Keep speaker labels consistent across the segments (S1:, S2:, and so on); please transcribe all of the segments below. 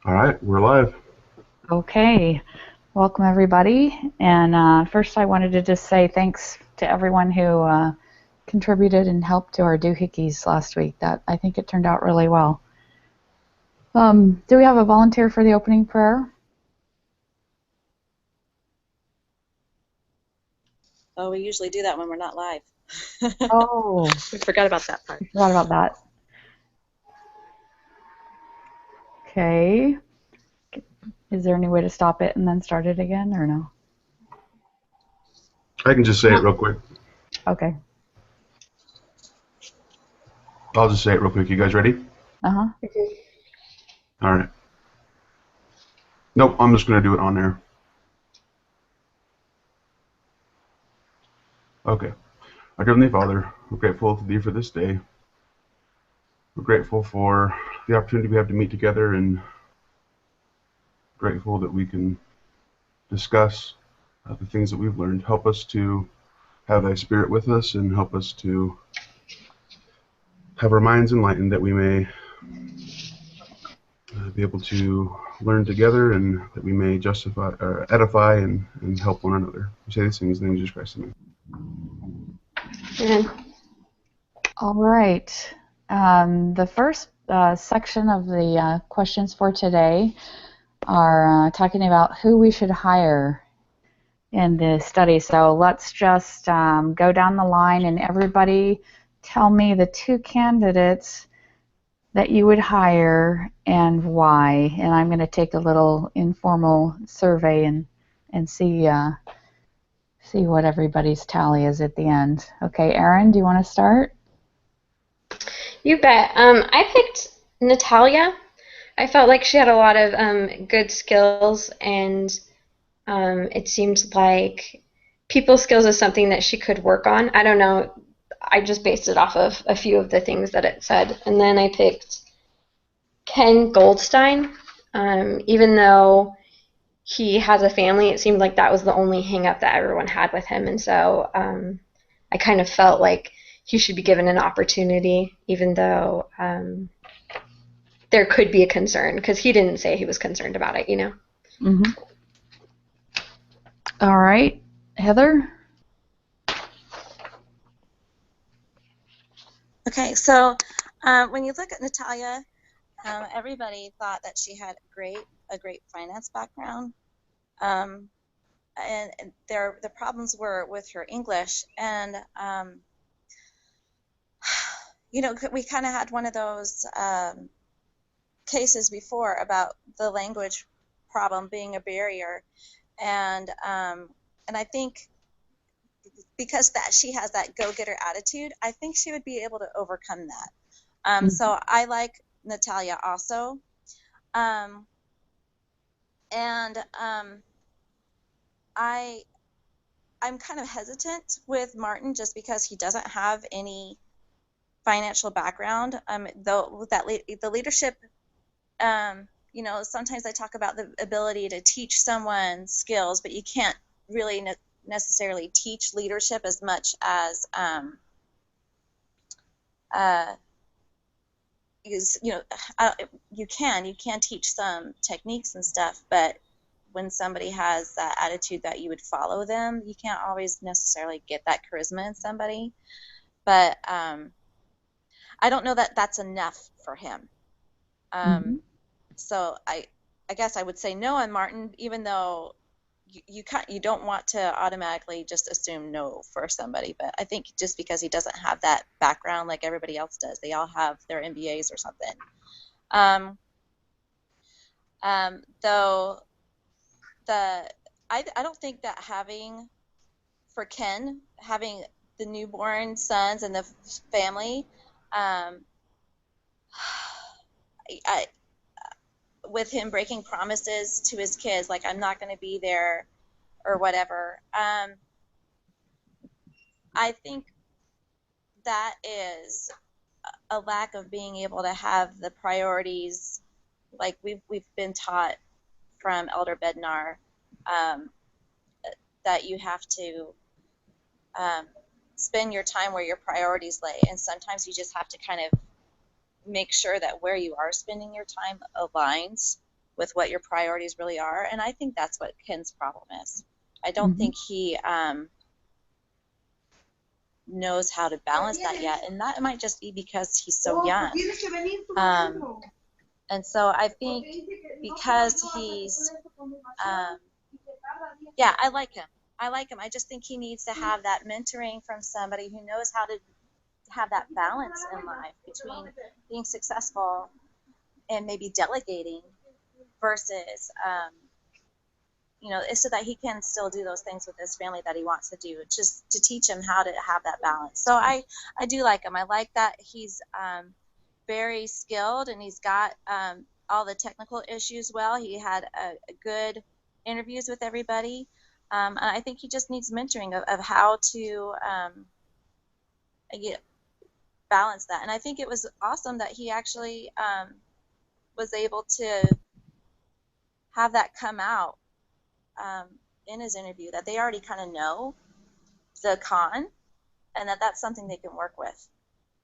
S1: All right, we're live.
S2: Okay, welcome everybody. And first, I wanted to just say thanks to everyone who contributed and helped to our doohickeys last week. That I think it turned out really well. Do we have a volunteer for the opening prayer?
S3: Oh, we usually do that when we're not live.
S2: Oh,
S3: We forgot about that part.
S2: I forgot about that. Okay. Is there any way to stop it and then start it again, or no?
S1: I can just say it real quick.
S2: Okay.
S1: I'll just say it real quick. You guys ready?
S2: Uh-huh.
S1: All right. Nope, I'm just going to do it on there. Okay. Our Heavenly Father, we're grateful to Thee for this day. We're grateful for the opportunity we have to meet together and grateful that we can discuss the things that we've learned. Help us to have Thy Spirit with us and help us to have our minds enlightened that we may be able to learn together and that we may justify, edify, and help one another. We say these things in the name of Jesus Christ. Amen.
S4: Amen.
S2: All right. The first section of the questions for today are talking about who we should hire in the study. So let's just go down the line and everybody tell me the two candidates that you would hire and why. And I'm going to take a little informal survey and see what everybody's tally is at the end. Okay, Erin, do you want to start?
S4: You bet. I picked Natalia. I felt like she had a lot of good skills, and it seemed like people skills is something that she could work on. I don't know. I just based it off of a few of the things that it said. And then I picked Ken Goldstein. Even though he has a family, it seemed like that was the only hang up that everyone had with him. And so I kind of felt like he should be given an opportunity, even though there could be a concern, because he didn't say he was concerned about it, you know?
S2: Mm-hmm. All right. Heather?
S3: Okay, so when you look at Natalia, everybody thought that she had a great finance background, and the problems were with her English, and we kind of had one of those cases before about the language problem being a barrier, and I think because that she has that go-getter attitude, I think she would be able to overcome that. So I like Natalia also. I'm kind of hesitant with Martin just because he doesn't have any financial background. Though the leadership, sometimes I talk about the ability to teach someone skills, but you can't really necessarily teach leadership as much as you can teach some techniques and stuff, but when somebody has that attitude that you would follow them, you can't always necessarily get that charisma in somebody. But I don't know that that's enough for him. So I guess I would say no on Martin, even though you don't want to automatically just assume no for somebody. But I think just because he doesn't have that background like everybody else does, they all have their MBAs or something. Though I don't think that having the newborn sons and the family, with him breaking promises to his kids, like I'm not going to be there or whatever, I think that is a lack of being able to have the priorities like we've been taught from Elder Bednar, that you have to spend your time where your priorities lay, and sometimes you just have to kind of make sure that where you are spending your time aligns with what your priorities really are. And I think that's what Ken's problem is. I don't think he knows how to balance that yet, and that might just be because he's so young. And so I think because he's, yeah, I like him. I just think he needs to have that mentoring from somebody who knows how to have that balance in life between being successful and maybe delegating versus, you know, so that he can still do those things with his family that he wants to do, just to teach him how to have that balance. So I do like him. I like that he's very skilled, and he's got all the technical issues well. He had a good interviews with everybody. And I think he just needs mentoring of how to balance that. And I think it was awesome that he actually was able to have that come out in his interview, that they already kind of know the con, and that's something they can work with.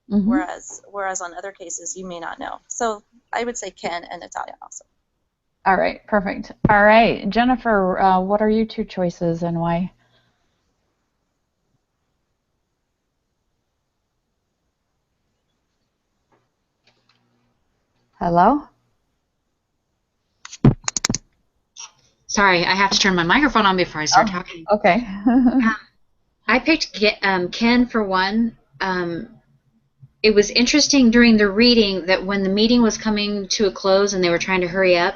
S3: Whereas on other cases, you may not know. So I would say Ken and Natalia also.
S2: All right, perfect. All right, Jennifer, what are your 2 choices and why? Hello?
S5: Sorry, I have to turn my microphone on before I start talking.
S2: Okay.
S5: I picked Ken for one. It was interesting during the reading that when the meeting was coming to a close and they were trying to hurry up,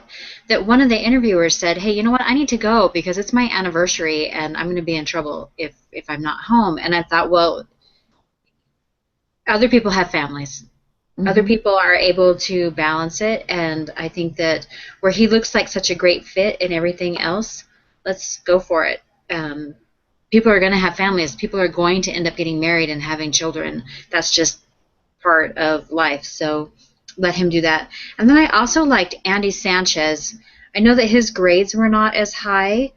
S5: that one of the interviewers said, hey, you know what, I need to go because it's my anniversary and I'm going to be in trouble if I'm not home. And I thought, well, other people have families. Other people are able to balance it, and I think that where he looks like such a great fit in everything else, let's go for it. People are going to have families. People are going to end up getting married and having children. That's just part of life, so let him do that. And then I also liked Andy Sanchez. I know that his grades were not as high,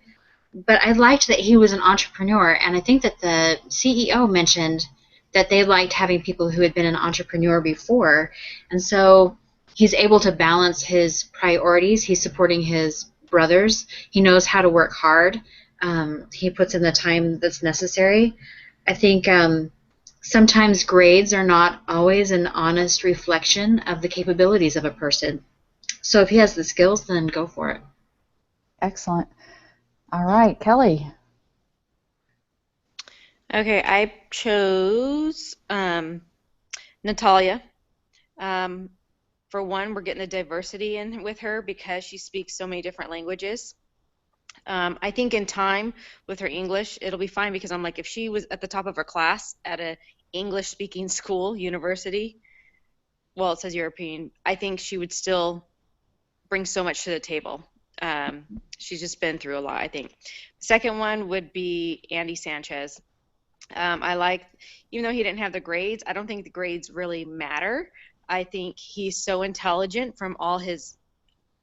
S5: but I liked that he was an entrepreneur, and I think that the CEO mentioned that they liked having people who had been an entrepreneur before. And so he's able to balance his priorities. He's supporting his brothers. He knows how to work hard. He puts in the time that's necessary. I think sometimes grades are not always an honest reflection of the capabilities of a person. So if he has the skills, then go for it.
S2: Excellent. All right, Kelly.
S6: Okay, I chose Natalia. For one, we're getting the diversity in with her because she speaks so many different languages. I think in time with her English, it'll be fine because I'm like, if she was at the top of her class at a English-speaking school, university, well, it says European, I think she would still bring so much to the table. She's just been through a lot, I think. The second one would be Andy Sanchez. I like, even though he didn't have the grades, I don't think the grades really matter. I think he's so intelligent from all his,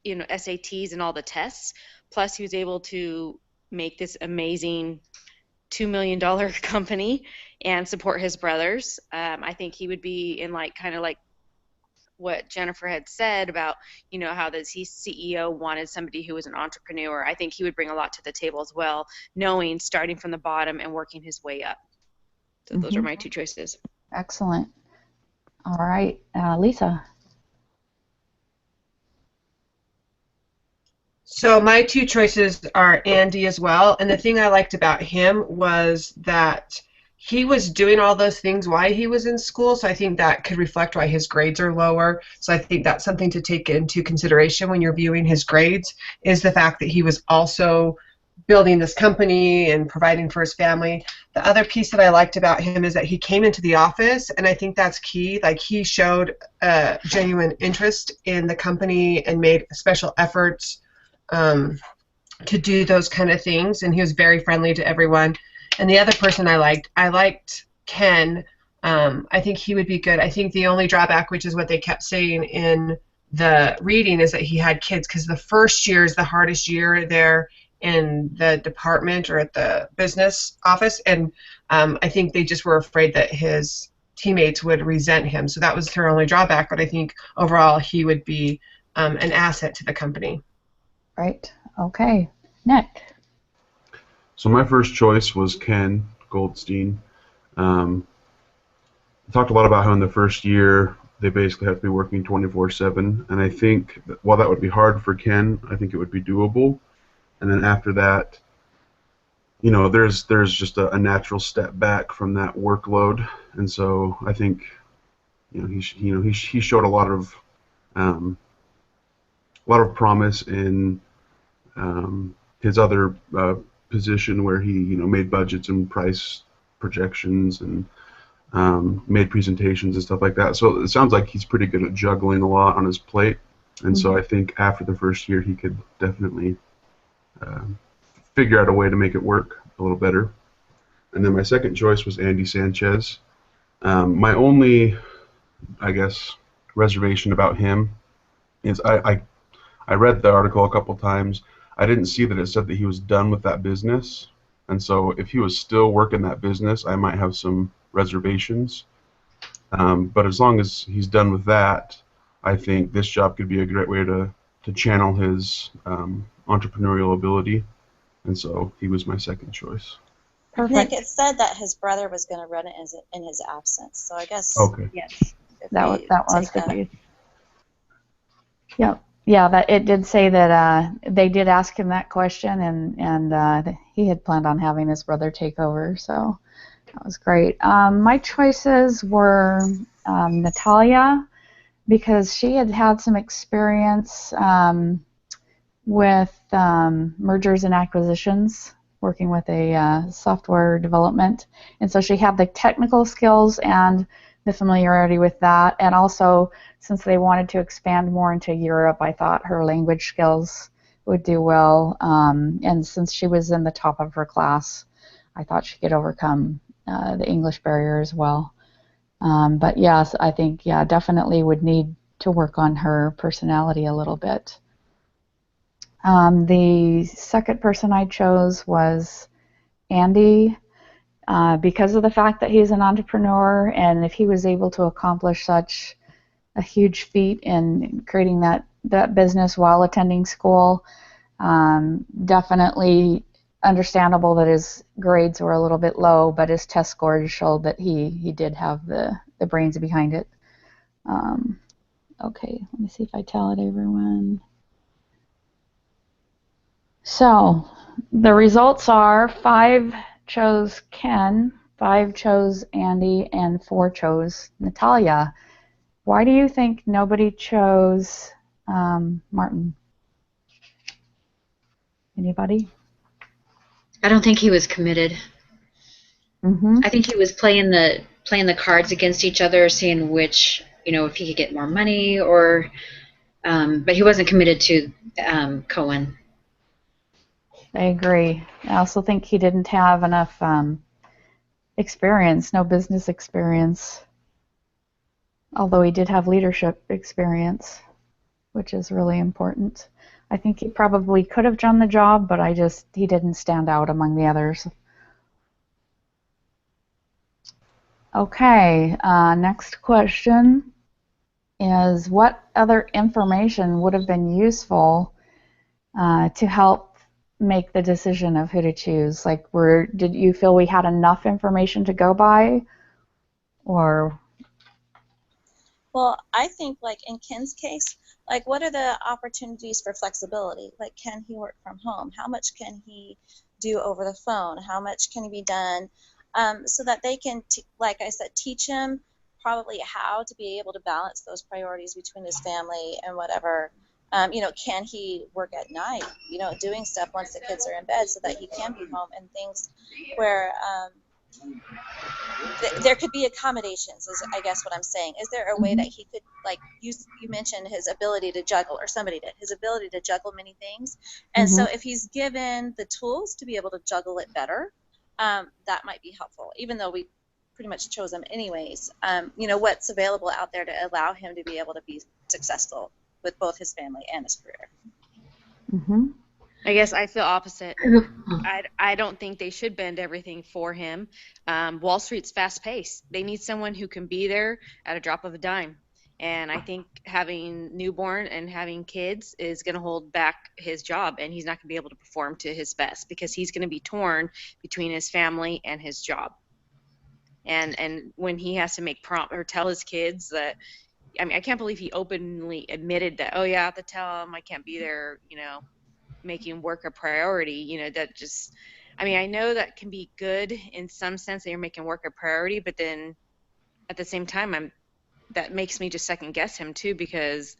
S6: you know, SATs and all the tests. Plus, he was able to make this amazing $2 million company and support his brothers. I think he would be in like kind of like what Jennifer had said about, you know, how this CEO wanted somebody who was an entrepreneur. I think he would bring a lot to the table as well, knowing starting from the bottom and working his way up. So those are my 2 choices.
S2: Excellent. All right, Lisa.
S7: So my 2 choices are Andy as well, and the thing I liked about him was that he was doing all those things while he was in school, so I think that could reflect why his grades are lower. So I think that's something to take into consideration when you're viewing his grades, is the fact that he was also building this company and providing for his family. The other piece that I liked about him is that he came into the office, and I think that's key. Like, he showed a genuine interest in the company and made special efforts to do those kind of things, and he was very friendly to everyone. And the other person I liked Ken. I think he would be good. I think the only drawback, which is what they kept saying in the reading, is that he had kids, because the first year is the hardest year there in the department or at the business office, and I think they just were afraid that his teammates would resent him. So that was their only drawback, but I think overall he would be an asset to the company.
S2: Right. Okay. Nick.
S1: So my first choice was Ken Goldstein. I talked a lot about how in the first year they basically have to be working 24/7, and I think that while that would be hard for Ken, I think it would be doable. And then after that, there's just a natural step back from that workload, and so I think he showed a lot of promise in his other position where he made budgets and price projections and made presentations and stuff like that. So it sounds like he's pretty good at juggling a lot on his plate, and so I think after the first year he could definitely figure out a way to make it work a little better. And then my second choice was Andy Sanchez. My only, I guess, reservation about him is I read the article a couple times. I didn't see that it said that he was done with that business, and so if he was still working that business, I might have some reservations. But as long as he's done with that, I think this job could be a great way to channel his entrepreneurial ability, and so he was my second choice.
S2: Perfect.
S3: Nick, it said that his brother was going to run it in his absence, so I guess
S1: Okay.
S2: Yes.
S3: if
S2: That
S3: we
S2: was
S3: take
S2: the
S3: that-
S2: case. Yep. Yeah, that it did say that they did ask him that question, and he had planned on having his brother take over, so that was great. My choices were Natalia, because she had had some experience with mergers and acquisitions, working with a software development, and so she had the technical skills and the familiarity with that, and also since they wanted to expand more into Europe, I thought her language skills would do well, and since she was in the top of her class, I thought she could overcome the English barrier as well. But yes, I think, yeah, definitely would need to work on her personality a little bit. The second person I chose was Andy, because of the fact that he's an entrepreneur, and if he was able to accomplish such a huge feat in creating that business while attending school, definitely understandable that his grades were a little bit low, but his test scores showed that he did have the brains behind it. Okay, let me see if I tallied everyone. So the results are 5 chose Ken, 5 chose Andy, and 4 chose Natalia. Why do you think nobody chose Martin? Anybody?
S5: I don't think he was committed.
S2: Mm-hmm.
S5: I think he was playing the cards against each other, seeing which, if he could get more money, or but he wasn't committed to Cohen.
S2: I agree. I also think he didn't have enough experience, no business experience, although he did have leadership experience, which is really important. I think he probably could have done the job, but he didn't stand out among the others. Okay, next question is, what other information would have been useful to help make the decision of who to choose? Like, did you feel we had enough information to go by, or?
S3: Well, I think, like in Ken's case, like what are the opportunities for flexibility? Like, can he work from home? How much can he do over the phone? How much can he be done? So that they can, like I said, teach him probably how to be able to balance those priorities between his family and whatever. Can he work at night, doing stuff once the kids are in bed so that he can be home, and things where there could be accommodations, is I guess what I'm saying. Is there a way that he could, like, you mentioned his ability to juggle, or somebody did, his ability to juggle many things. And so if he's given the tools to be able to juggle it better, that might be helpful, even though we pretty much chose him anyways. What's available out there to allow him to be able to be successful with both his family and his career.
S2: Mm-hmm.
S6: I guess I feel opposite. I don't think they should bend everything for him. Wall Street's fast-paced. They need someone who can be there at a drop of a dime. And I think having newborn and having kids is going to hold back his job, and he's not going to be able to perform to his best because he's going to be torn between his family and his job. And when he has to make prompt or tell his kids that, I mean, I can't believe he openly admitted that, oh yeah, I have to tell him I can't be there, making work a priority, that just, I mean, I know that can be good in some sense that you're making work a priority, but then at the same time, that makes me just second guess him too, because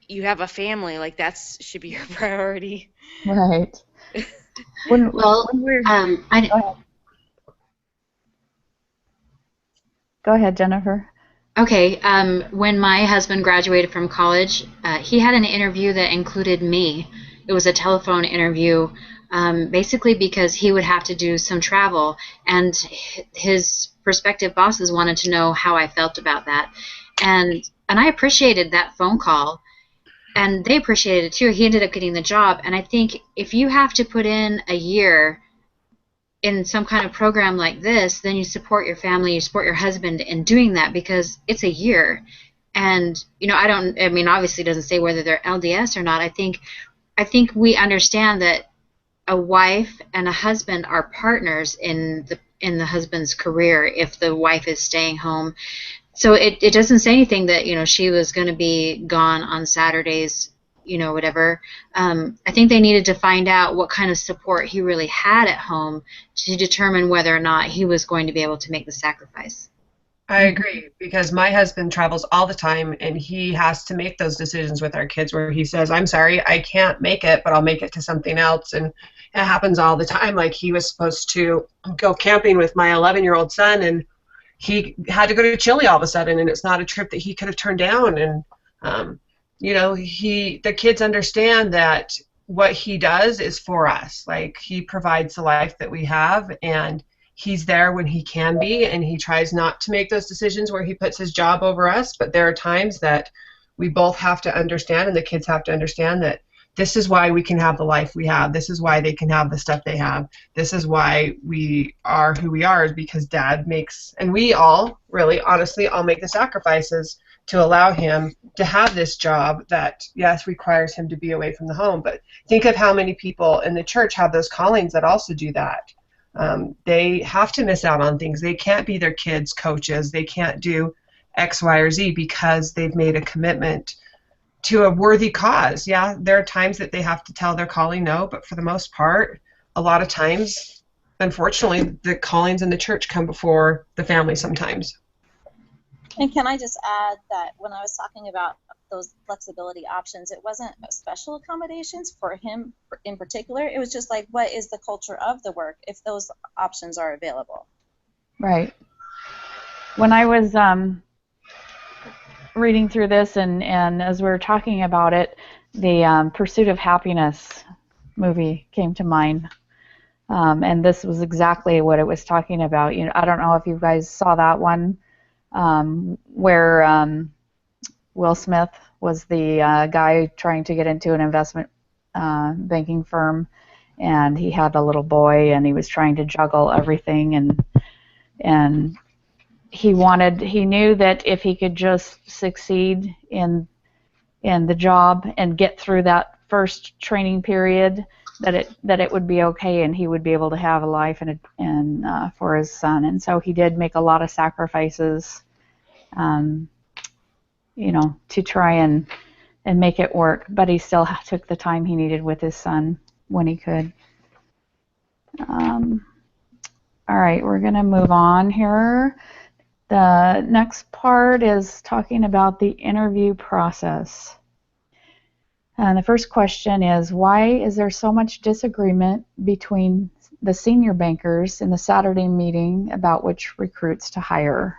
S6: you have a family, like should be your priority.
S2: Right.
S5: Well,
S2: when we're,
S5: I,
S2: go ahead, Jennifer.
S5: Okay, when my husband graduated from college, he had an interview that included me. It was a telephone interview, basically because he would have to do some travel, and his prospective bosses wanted to know how I felt about that. And I appreciated that phone call, and they appreciated it too. He ended up getting the job, and I think if you have to put in a year in some kind of program like this, then you support your family, you support your husband in doing that, because it's a year. And I mean, obviously it doesn't say whether they're LDS or not. I think we understand that a wife and a husband are partners in the husband's career if the wife is staying home. So it doesn't say anything that she was going to be gone on Saturdays, whatever. I think they needed to find out what kind of support he really had at home to determine whether or not he was going to be able to make the sacrifice.
S7: I agree, because my husband travels all the time, and he has to make those decisions with our kids where he says, I'm sorry, I can't make it, but I'll make it to something else. And it happens all the time. Like, he was supposed to go camping with my 11-year-old son, and he had to go to Chile all of a sudden, and it's not a trip that he could have turned down. And the kids understand that what he does is for us. Like, he provides the life that we have, and he's there when he can be, and he tries not to make those decisions where he puts his job over us. But there are times that we both have to understand, and the kids have to understand, that this is why we can have the life we have. This is why they can have the stuff they have. This is why we are who we are, is because Dad makes, and we all, really, honestly, all make the sacrifices to allow him to have this job that, yes, requires him to be away from the home. But think of how many people in the church have those callings that also do that. They have to miss out on things. They can't be their kids' coaches. They can't do X, Y, or Z because they've made a commitment to a worthy cause. Yeah, there are times that they have to tell their calling no, but for the most part, a lot of times, unfortunately, the callings in the church come before the family sometimes.
S3: And can I just add that when I was talking about those flexibility options, it wasn't special accommodations for him in particular. It was just like, what is the culture of the work if those options are available?
S2: Right. When I was reading through this and as we were talking about it, the Pursuit of Happiness movie came to mind. And this was exactly what it was talking about. I don't know if you guys saw that one, where Will Smith was the guy trying to get into an investment banking firm, and he had a little boy, and he was trying to juggle everything, and he knew that if he could just succeed in the job and get through that first training period, that it would be okay, and he would be able to have a life and for his son. And so he did make a lot of sacrifices, to try and make it work. But he still took the time he needed with his son when he could. All right, we're going to move on here. The next part is talking about the interview process. And the first question is, why is there so much disagreement between the senior bankers in the Saturday meeting about which recruits to hire?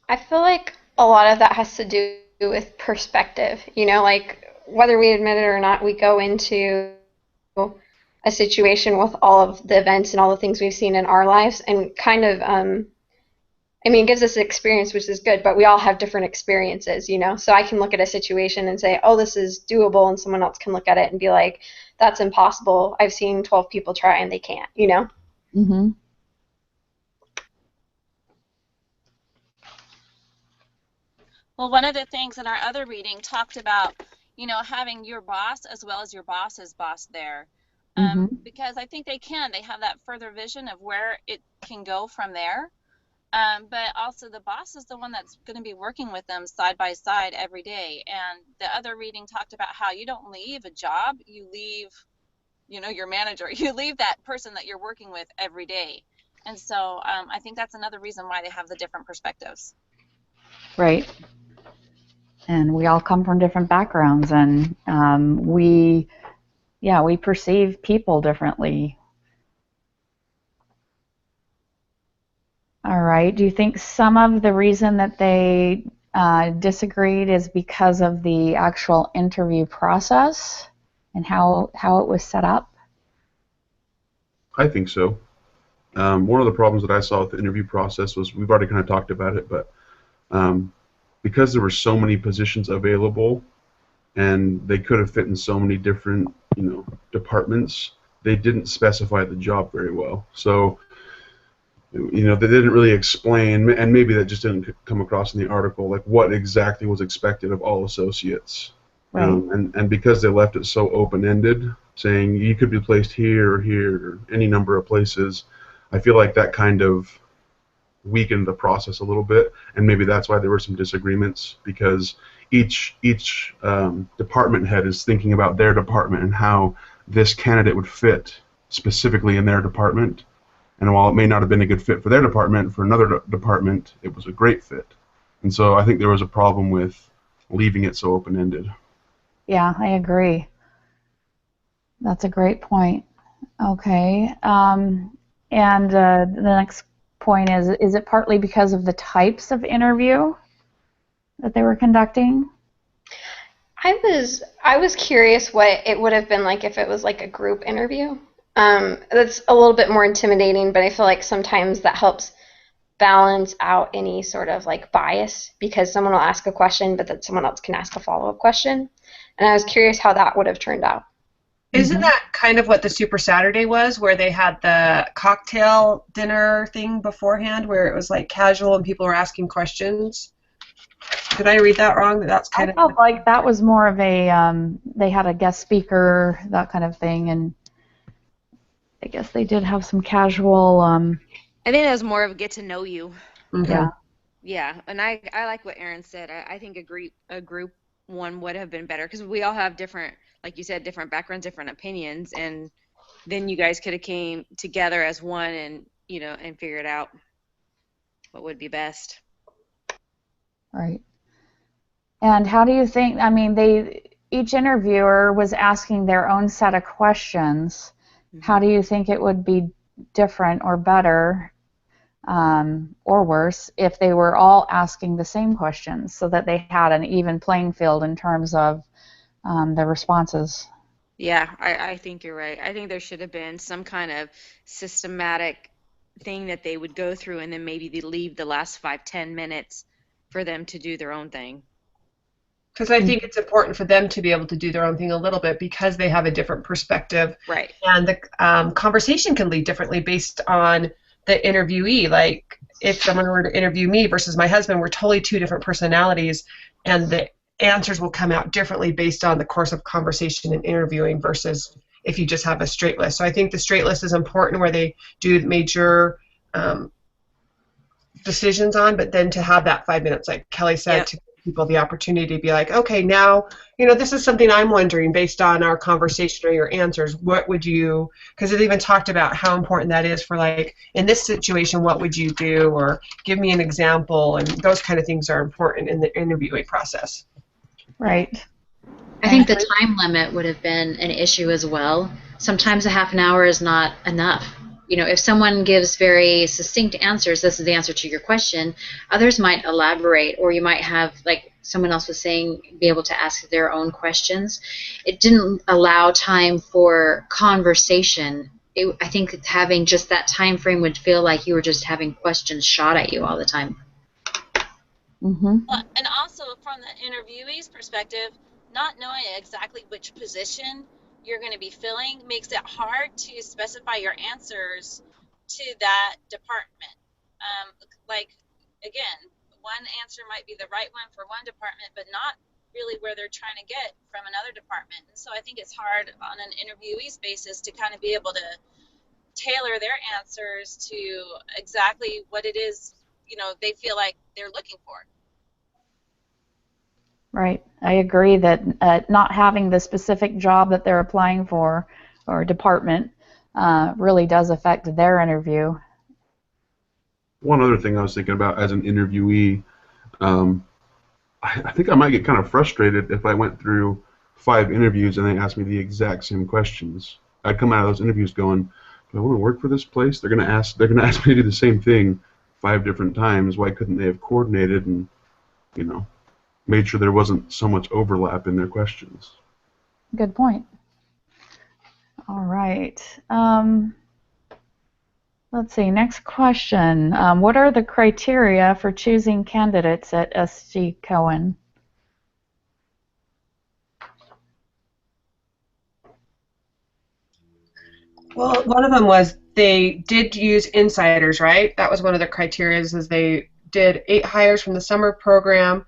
S4: I feel like a lot of that has to do with perspective. Like whether we admit it or not, we go into a situation with all of the events and all the things we've seen in our lives, and kind of, it gives us experience, which is good, but we all have different experiences, So I can look at a situation and say, oh, this is doable, and someone else can look at it and be like, that's impossible. I've seen 12 people try and they can't,
S2: Mm-hmm.
S3: Well, one of the things in our other reading talked about, having your boss as well as your boss's boss there.
S2: Mm-hmm.
S3: Because I think they have that further vision of where it can go from there. But also the boss is the one that's going to be working with them side by side every day. And the other reading talked about how you don't leave a job, you leave, your manager, you leave that person that you're working with every day. And so I think that's another reason why they have the different perspectives.
S2: Right. And we all come from different backgrounds, and we perceive people differently. All right. Do you think some of the reason that they disagreed is because of the actual interview process and how it was set up?
S1: I think so. One of the problems that I saw with the interview process was, we've already kind of talked about it, but because there were so many positions available and they could have fit in so many different, departments, they didn't specify the job very well. So, they didn't really explain, and maybe that just didn't come across in the article, like what exactly was expected of all associates.
S2: Right.
S1: And because they left it so open-ended, saying you could be placed here or here or any number of places, I feel like that kind of weakened the process a little bit, and maybe that's why there were some disagreements, because each department head is thinking about their department and how this candidate would fit specifically in their department. And while it may not have been a good fit for their department, for another department, it was a great fit. And so I think there was a problem with leaving it so open-ended.
S2: Yeah, I agree. That's a great point. Okay. And the next point is it partly because of the types of interview that they were conducting?
S4: I was curious what it would have been like if it was like a group interview. That's a little bit more intimidating, but I feel like sometimes that helps balance out any sort of like bias, because someone will ask a question, but then someone else can ask a follow-up question. And I was curious how that would have turned out.
S7: Isn't that kind of what the Super Saturday was, where they had the cocktail dinner thing beforehand, where it was like casual and people were asking questions? Did I read that wrong? That's kind
S2: I felt like that was more of a, they had a guest speaker, that kind of thing, and I guess they did have some casual.
S6: I think that was more of a get to know you.
S2: Yeah.
S6: Yeah, and I like what Erin said. I think a group one would have been better, because we all have different, like you said, different backgrounds, different opinions, and then you guys could have came together as one and and figured out what would be best.
S2: Right. And how do you think, I mean, each interviewer was asking their own set of questions. How do you think it would be different or better or worse if they were all asking the same questions, so that they had an even playing field in terms of the responses?
S6: Yeah, I think you're right. I think there should have been some kind of systematic thing that they would go through, and then maybe they leave the last 5-10 minutes for them to do their own thing.
S7: Because I think it's important for them to be able to do their own thing a little bit, because they have a different perspective.
S6: Right.
S7: And the conversation can lead differently based on the interviewee. Like, if someone were to interview me versus my husband, we're totally two different personalities, and the answers will come out differently based on the course of conversation and interviewing versus if you just have a straight list. So I think the straight list is important, where they do major decisions on, but then to have that 5 minutes, like Kelly said, to give people the opportunity to be like, okay, now, this is something I'm wondering based on our conversation or your answers. What would you, because it even talked about how important that is for, like, in this situation, what would you do, or give me an example, and those kind of things are important in the interviewing process.
S2: Right.
S5: I think the time limit would have been an issue as well. Sometimes a half an hour is not enough. If someone gives very succinct answers, this is the answer to your question, others might elaborate, or you might have, like someone else was saying, be able to ask their own questions. It didn't allow time for conversation. I think having just that time frame would feel like you were just having questions shot at you all the time.
S2: Mm-hmm.
S3: And also, from the interviewee's perspective, not knowing exactly which position you're going to be filling makes it hard to specify your answers to that department. Like, again, one answer might be the right one for one department, but not really where they're trying to get from another department. And so I think it's hard on an interviewee's basis to kind of be able to tailor their answers to exactly what it is, they feel like they're looking for.
S2: Right. I agree that not having the specific job that they're applying for or department really does affect their interview.
S1: One other thing I was thinking about as an interviewee, I think I might get kind of frustrated if I went through 5 interviews and they asked me the exact same questions. I'd come out of those interviews going, do I want to work for this place? They're gonna ask me to do the same thing 5 different times. Why couldn't they have coordinated and, made sure there wasn't so much overlap in their questions?
S2: Good point. All right. Let's see. Next question. What are the criteria for choosing candidates at SG Cohen?
S7: Well, one of them was they did use insiders, right? That was one of the criteria, is they did 8 hires from the summer program.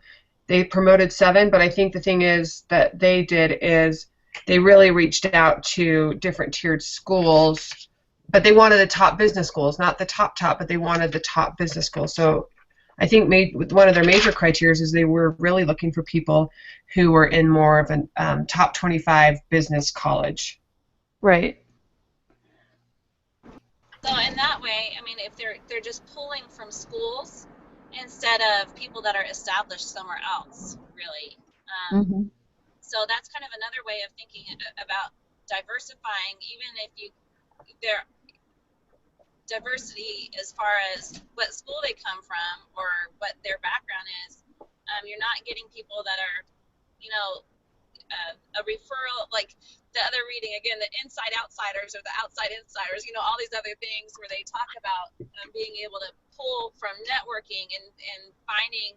S7: They promoted 7, but I think the thing is that they did is they really reached out to different tiered schools, but they wanted the top business schools, not the top, but they wanted the top business schools. So I think one of their major criteria is they were really looking for people who were in more of a top 25 business college.
S2: Right.
S3: So in that way, I mean, if they're just pulling from schools instead of people that are established somewhere else, really. So that's kind of another way of thinking about diversifying, even if their diversity as far as what school they come from or what their background is. You're not getting people that are, a referral, like the other reading, again, the inside outsiders or the outside insiders, all these other things where they talk about being able to pull from networking and finding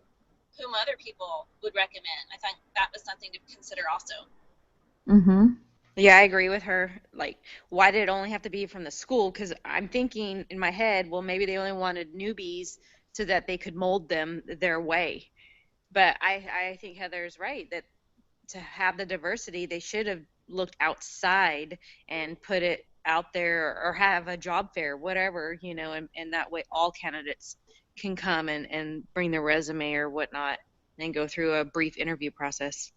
S3: whom other people would recommend. I think that was something to consider also.
S6: Yeah, I agree with her. Like, why did it only have to be from the school? Because I'm thinking in my head, well, maybe they only wanted newbies so that they could mold them their way. But I think Heather's right that to have the diversity, they should have looked outside and put it out there or have a job fair, whatever, and that way all candidates can come and bring their resume or whatnot and go through a brief interview process.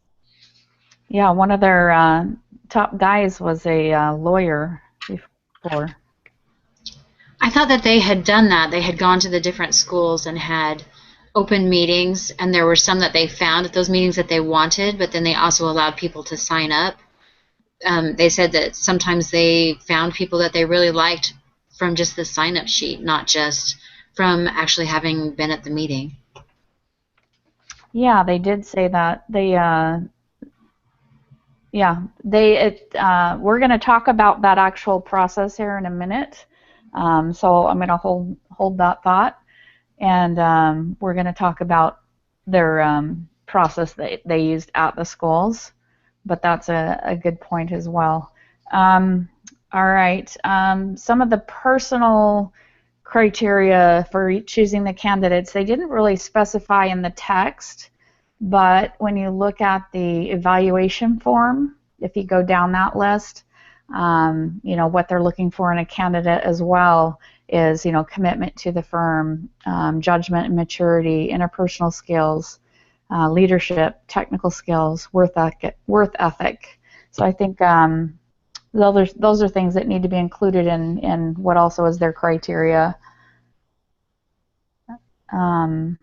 S2: Yeah, one of their top guys was a lawyer before.
S5: I thought that they had done that. They had gone to the different schools and had open meetings, and there were some that they found at those meetings that they wanted, but then they also allowed people to sign up. They said that sometimes they found people that they really liked from just the sign-up sheet, not just from actually having been at the meeting.
S2: Yeah, they did say that. We're going to talk about that actual process here in a minute. So I'm going to hold that thought, and we're going to talk about their process that they used at the schools. But that's a good point as well. All right. Some of the personal criteria for choosing the candidates, they didn't really specify in the text, but when you look at the evaluation form, if you go down that list, what they're looking for in a candidate as well is, commitment to the firm, judgment and maturity, interpersonal skills, leadership, technical skills, worth ethic. So I think those are things that need to be included in what also is their criteria. All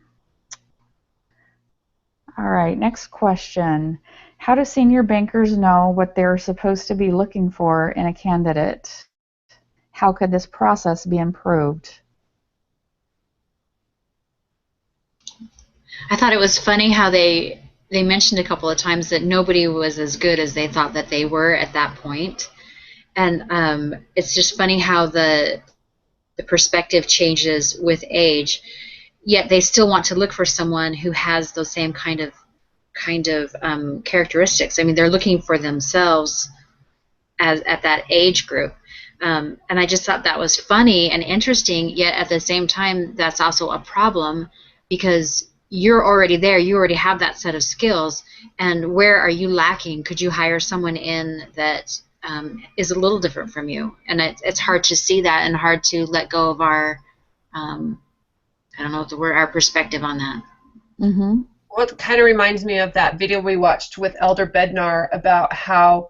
S2: right, next question. How do senior bankers know what they're supposed to be looking for in a candidate? How could this process be improved?
S5: I thought it was funny how they mentioned a couple of times that nobody was as good as they thought that they were at that point. And it's just funny how the perspective changes with age, yet they still want to look for someone who has those same kind of characteristics. I mean, they're looking for themselves at that age group. And I just thought that was funny and interesting, yet at the same time, that's also a problem because you're already there. You already have that set of skills. And where are you lacking? Could you hire someone in that is a little different from you? And it's hard to see that and hard to let go of our, I don't know what the word, our perspective on that.
S2: Mm-hmm.
S7: Well, it kind of reminds me of that video we watched with Elder Bednar about how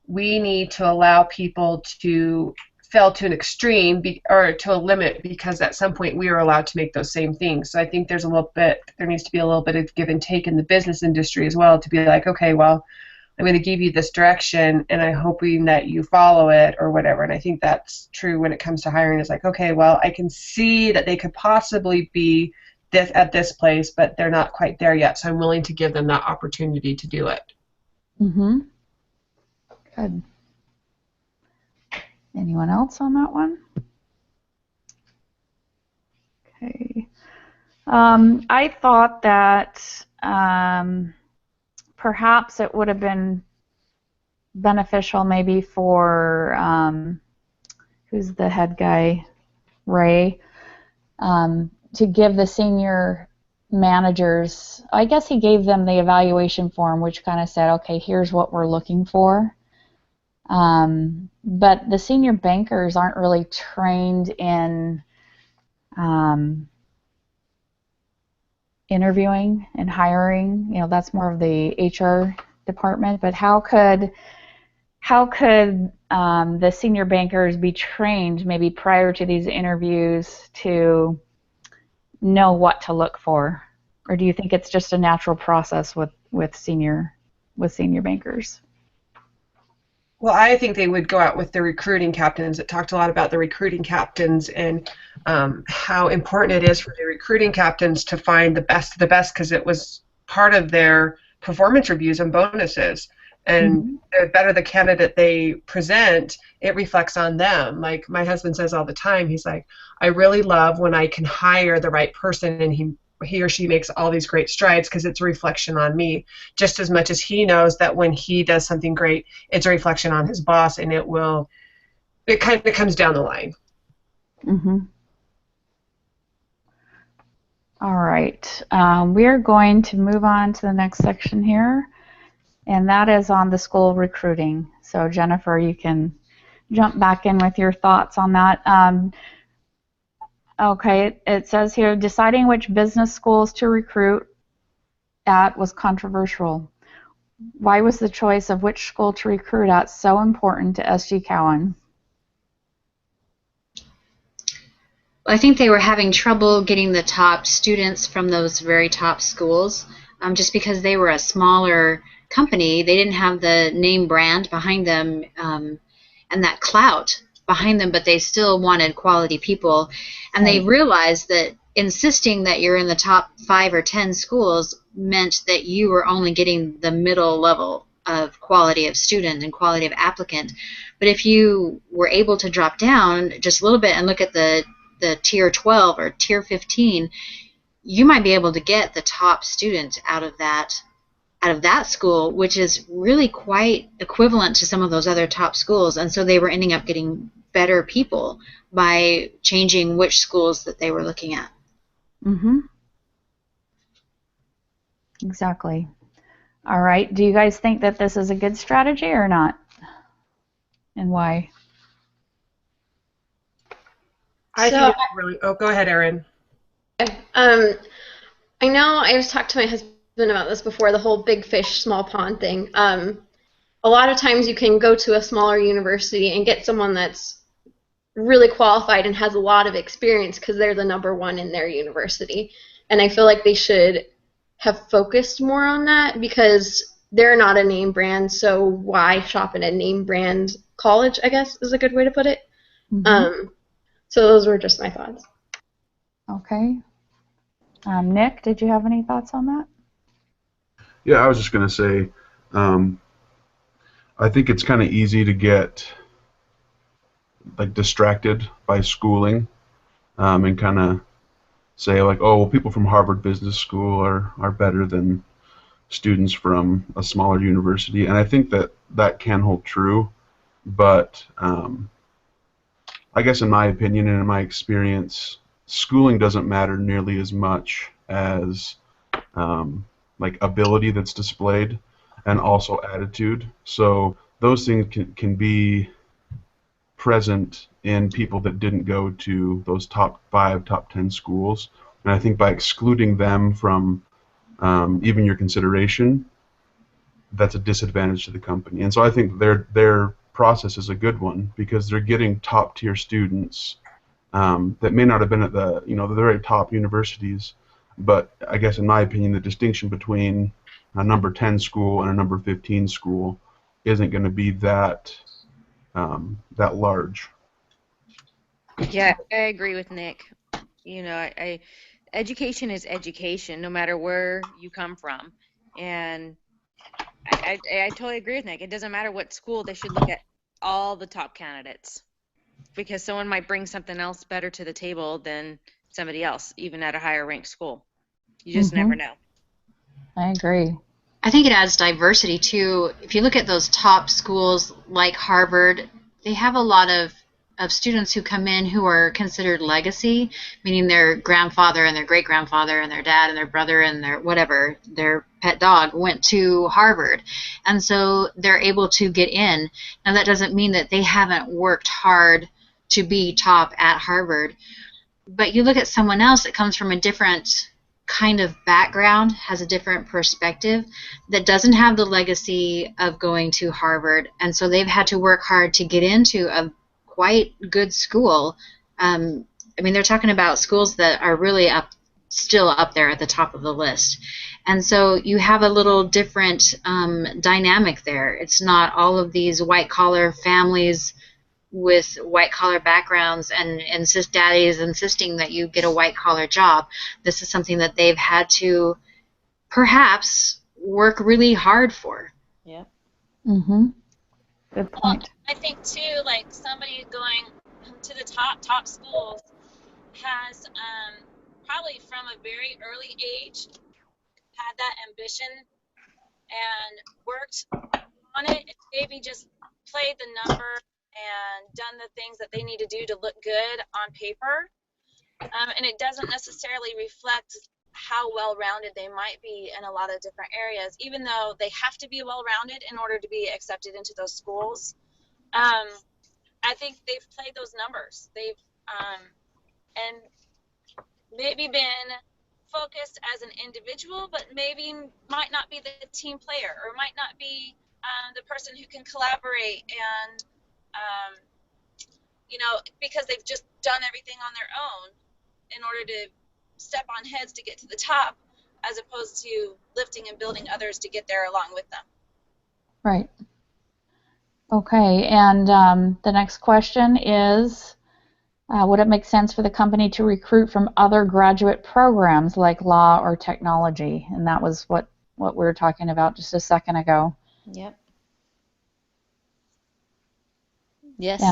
S7: we need to allow people to fail to an extreme or to a limit, because at some point we are allowed to make those same things. So I think there needs to be a little bit of give and take in the business industry as well, to be like, okay, well, I'm going to give you this direction and I'm hoping that you follow it or whatever. And I think that's true when it comes to hiring. It's like, okay, well, I can see that they could possibly be at this place, but they're not quite there yet. So I'm willing to give them that opportunity to do it.
S2: Mm-hmm. Good. Anyone else on that one? Okay. I thought that perhaps it would have been beneficial maybe for, who's the head guy, Ray, to give the senior managers, I guess he gave them the evaluation form, which kind of said, okay, here's what we're looking for. But the senior bankers aren't really trained in interviewing and hiring. You know, that's more of the HR department. But how could the senior bankers be trained maybe prior to these interviews to know what to look for? Or do you think it's just a natural process with senior bankers?
S7: Well, I think they would go out with the recruiting captains. It talked a lot about the recruiting captains and how important it is for the recruiting captains to find the best of the best, because it was part of their performance reviews and bonuses. And the better the candidate they present, it reflects on them. Like my husband says all the time, he's like, I really love when I can hire the right person and he or she makes all these great strides, because it's a reflection on me, just as much as he knows that when he does something great, it's a reflection on his boss, and it kind of comes down the line.
S2: Mm-hmm. All right. We are going to move on to the next section here, and that is on the school recruiting. So Jennifer, you can jump back in with your thoughts on that. Okay, it says here, deciding which business schools to recruit at was controversial. Why was the choice of which school to recruit at so important to SG Cowan?
S5: I think they were having trouble getting the top students from those very top schools, just because they were a smaller company. They didn't have the name brand behind them and that clout behind them, but they still wanted quality people. And they realized that insisting that you're in the top 5 or 10 schools meant that you were only getting the middle level of quality of student and quality of applicant. But if you were able to drop down just a little bit and look at the tier 12 or tier 15, you might be able to get the top student out of that school, which is really quite equivalent to some of those other top schools. And so they were ending up getting better people by changing which schools that they were looking at.
S2: Mm-hmm. Exactly. All right. Do you guys think that this is a good strategy or not? And why?
S7: I think it's really. Oh, go ahead, Erin.
S4: I know I've talked to my husband about this before, the whole big fish, small pond thing. A lot of times you can go to a smaller university and get someone that's really qualified and has a lot of experience because they're the #1 in their university. And I feel like they should have focused more on that, because they're not a name brand, so why shop in a name brand college, I guess, is a good way to put it.
S2: Mm-hmm.
S4: So those were just my thoughts.
S2: Okay. Nick, did you have any thoughts on that?
S1: Yeah, I was just going to say, I think it's kind of easy to get distracted by schooling and kind of say like, oh, well, people from Harvard Business School are better than students from a smaller university, and I think that can hold true, but I guess in my opinion and in my experience, schooling doesn't matter nearly as much as like ability that's displayed, and also attitude. So those things can be present in people that didn't go to those top 5, top 10 schools. And I think by excluding them from even your consideration, that's a disadvantage to the company. And so I think their process is a good one because they're getting top tier students that may not have been at the the very top universities, but I guess in my opinion the distinction between a number 10 school and a number 15 school isn't going to be that large.
S6: Yeah, I agree with Nick. Education is education, no matter where you come from, and I totally agree with Nick. It doesn't matter what school; they should look at all the top candidates because someone might bring something else better to the table than somebody else, even at a higher ranked school. You just never know.
S2: I agree.
S5: I think it adds diversity too. If you look at those top schools like Harvard, they have a lot of students who come in who are considered legacy, meaning their grandfather and their great-grandfather and their dad and their brother and their whatever, their pet dog went to Harvard. And so they're able to get in. Now that doesn't mean that they haven't worked hard to be top at Harvard. But you look at someone else that comes from a different kind of background, has a different perspective, that doesn't have the legacy of going to Harvard, and so they've had to work hard to get into a quite good school. I mean, they're talking about schools that are really still up there at the top of the list. And so you have a little different dynamic there. It's not all of these white-collar families with white-collar backgrounds and daddies insisting that you get a white-collar job. This is something that they've had to perhaps work really hard for.
S6: Yeah.
S2: Mm-hmm. Good point.
S8: I think too, like somebody going to the top schools has probably from a very early age had that ambition and worked on it. And maybe just played the number and done the things that they need to do to look good on paper. And it doesn't necessarily reflect how well-rounded they might be in a lot of different areas, even though they have to be well-rounded in order to be accepted into those schools. I think they've played those numbers. They've and maybe been focused as an individual, but maybe might not be the team player, or might not be the person who can collaborate and because they've just done everything on their own in order to step on heads to get to the top, as opposed to lifting and building others to get there along with them.
S2: Right. Okay, and the next question is, would it make sense for the company to recruit from other graduate programs like law or technology? And that was what we were talking about just a second ago.
S6: Yep. Yes.
S2: Yeah.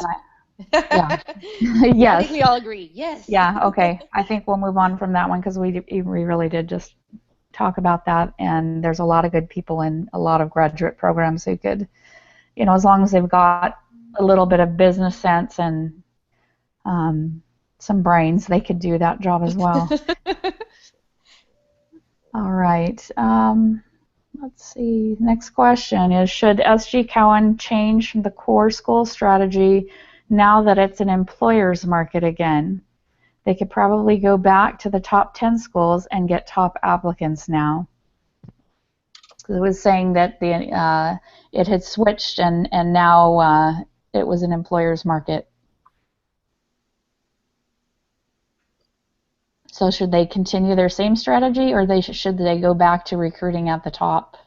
S6: Yes. I
S2: Yes.
S6: think we all agree. Yes.
S2: Yeah, okay. I think we'll move on from that one because we really did just talk about that, and there's a lot of good people in a lot of graduate programs who could, as long as they've got a little bit of business sense and some brains, they could do that job as well. All right. Let's see. Next question is, should SG Cowan change the core school strategy now that it's an employer's market again? They could probably go back to the top 10 schools and get top applicants now. It was saying that it had switched and now it was an employer's market. So should they continue their same strategy, or should they go back to recruiting at the top?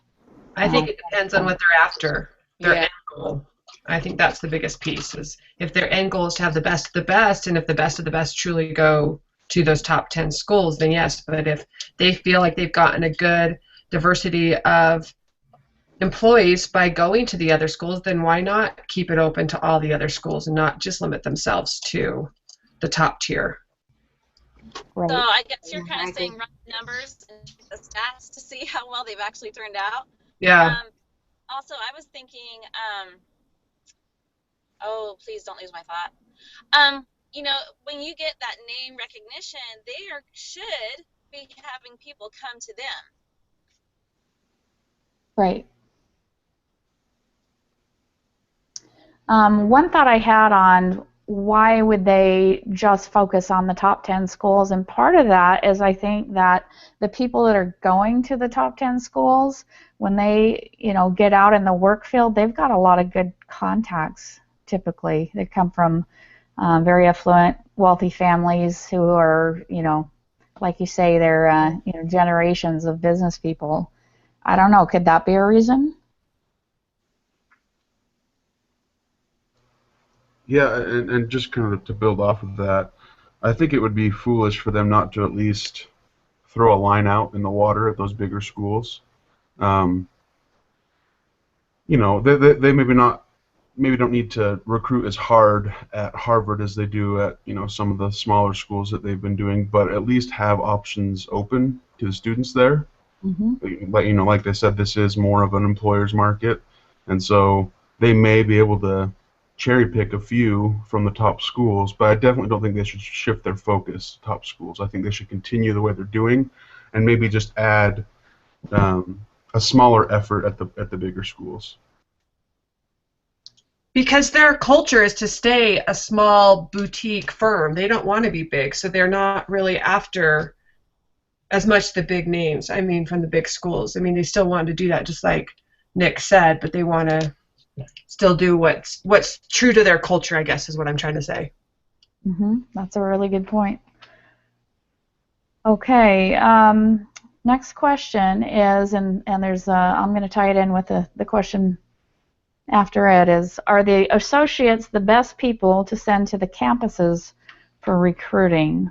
S7: I think it depends on what they're after, their
S6: Yeah.
S7: end goal. I think that's the biggest piece, is if their end goal is to have the best of the best, and if the best of the best truly go to those top 10 schools, then yes. But if they feel like they've gotten a good diversity of employees by going to the other schools, then why not keep it open to all the other schools and not just limit themselves to the top tier?
S2: Right.
S8: So I guess you're
S5: Yeah,
S8: kind
S5: I
S8: of saying
S5: agree.
S8: run the numbers and the stats to see how well they've actually turned out.
S7: Yeah.
S8: Also, I was thinking, oh, please don't lose my thought. When you get that name recognition, they should be having people come to them.
S2: Right. One thought I had on why would they just focus on the top 10 schools, and part of that is I think that the people that are going to the top 10 schools, when they get out in the work field, they've got a lot of good contacts typically. They come from very affluent, wealthy families who are, like you say, they're generations of business people. I don't know, could that be a reason?
S1: Yeah, and just kind of to build off of that, I think it would be foolish for them not to at least throw a line out in the water at those bigger schools. Um, they maybe don't need to recruit as hard at Harvard as they do at some of the smaller schools that they've been doing, but at least have options open to the students there.
S2: Mm-hmm.
S1: But like they said, this is more of an employer's market, and so they may be able to cherry pick a few from the top schools, but I definitely don't think they should shift their focus to top schools. I think they should continue the way they're doing, and maybe just add a smaller effort at the bigger schools.
S7: Because their culture is to stay a small boutique firm. They don't want to be big, so they're not really after as much the big names. I mean, from the big schools. I mean, they still want to do that, just like Nick said, but they want to still do what's true to their culture, I guess, is what I'm trying to say.
S2: Mm-hmm. That's a really good point. Okay. Next question is, and there's I'm going to tie it in with the question after it is, are the associates the best people to send to the campuses for recruiting?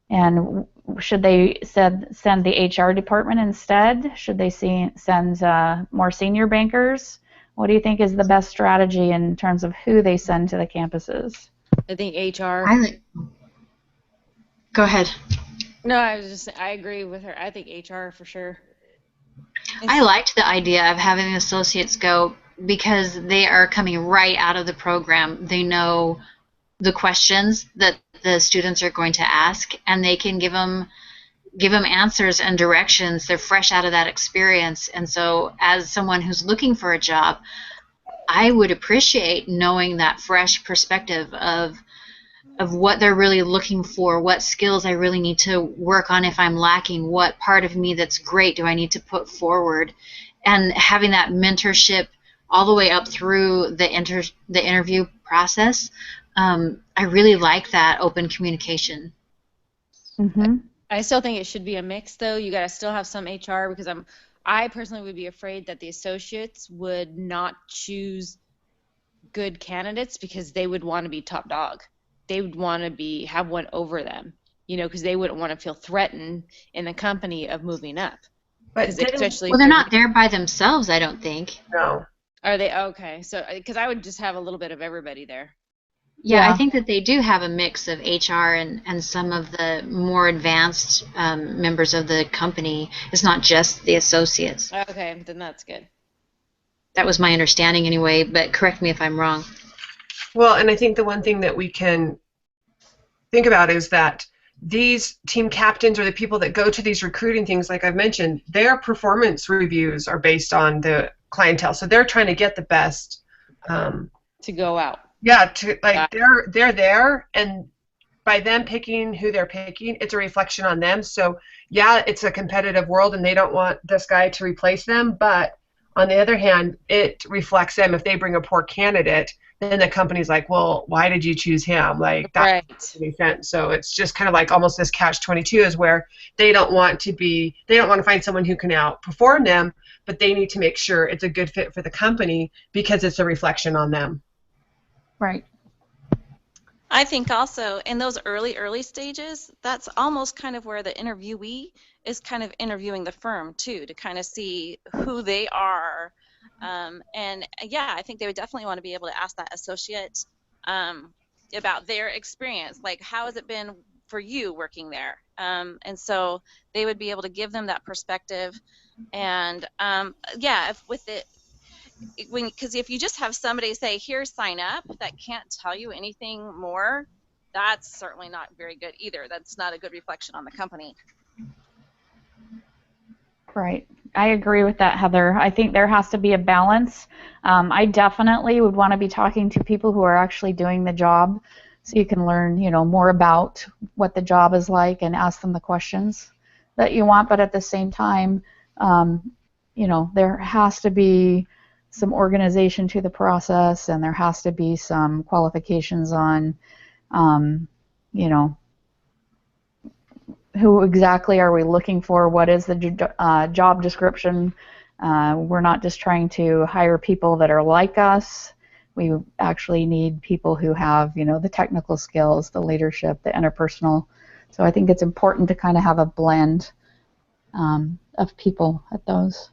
S2: And should they send the HR department instead? Should they send more senior bankers? What do you think is the best strategy in terms of who they send to the campuses?
S6: I think HR.
S5: Go ahead.
S6: No, I agree with her. I think HR for sure.
S5: I liked the idea of having the associates go because they are coming right out of the program. They know the questions that the students are going to ask, and they can give them answers and directions. They're fresh out of that experience, and so as someone who's looking for a job, I would appreciate knowing that fresh perspective of what they're really looking for, what skills I really need to work on if I'm lacking, what part of me that's great do I need to put forward, and having that mentorship all the way up through the interview process. I really like that open communication.
S2: Mm-hmm.
S6: I still think it should be a mix, though. You got to still have some HR, because I personally would be afraid that the associates would not choose good candidates because they would want to be top dog. They would want to have one over them, because they wouldn't want to feel threatened in the company of moving up.
S7: But
S6: Especially
S5: they're not there by themselves, I don't think.
S7: No.
S6: Are they? Okay, so because I would just have a little bit of everybody there.
S5: Yeah, I think that they do have a mix of HR and some of the more advanced members of the company. It's not just the associates.
S6: Okay, then that's good.
S5: That was my understanding anyway, but correct me if I'm wrong.
S7: Well, and I think the one thing that we can think about is that these team captains or the people that go to these recruiting things, like I've mentioned, their performance reviews are based on the clientele. So they're trying to get the best.
S6: To go out.
S7: Yeah, they're there, and by them picking who they're picking, it's a reflection on them. So yeah, it's a competitive world, and they don't want this guy to replace them. But on the other hand, it reflects them. If they bring a poor candidate, then the company's like, well, why did you choose him? Like that doesn't make sense. So it's just kind of like almost this catch-22 is where they don't want to find someone who can outperform them, but they need to make sure it's a good fit for the company because it's a reflection on them.
S2: Right.
S3: I think also in those early stages, that's almost kind of where the interviewee is kind of interviewing the firm too, to kind of see who they are. And yeah, I think they would definitely want to be able to ask that associate about their experience, like how has it been for you working there? And so they would be able to give them that perspective. And yeah, because if you just have somebody say, here, sign up, that can't tell you anything more,
S9: that's certainly not very good either. That's not a good reflection on the company.
S2: Right. I agree with that, Heather. I think there has to be a balance. I definitely would want to be talking to people who are actually doing the job, so you can learn, more about what the job is like and ask them the questions that you want. But at the same time, there has to be some organization to the process, and there has to be some qualifications on, who exactly are we looking for? What is the job description? We're not just trying to hire people that are like us. We actually need people who have, the technical skills, the leadership, the interpersonal. So I think it's important to kind of have a blend of people at those.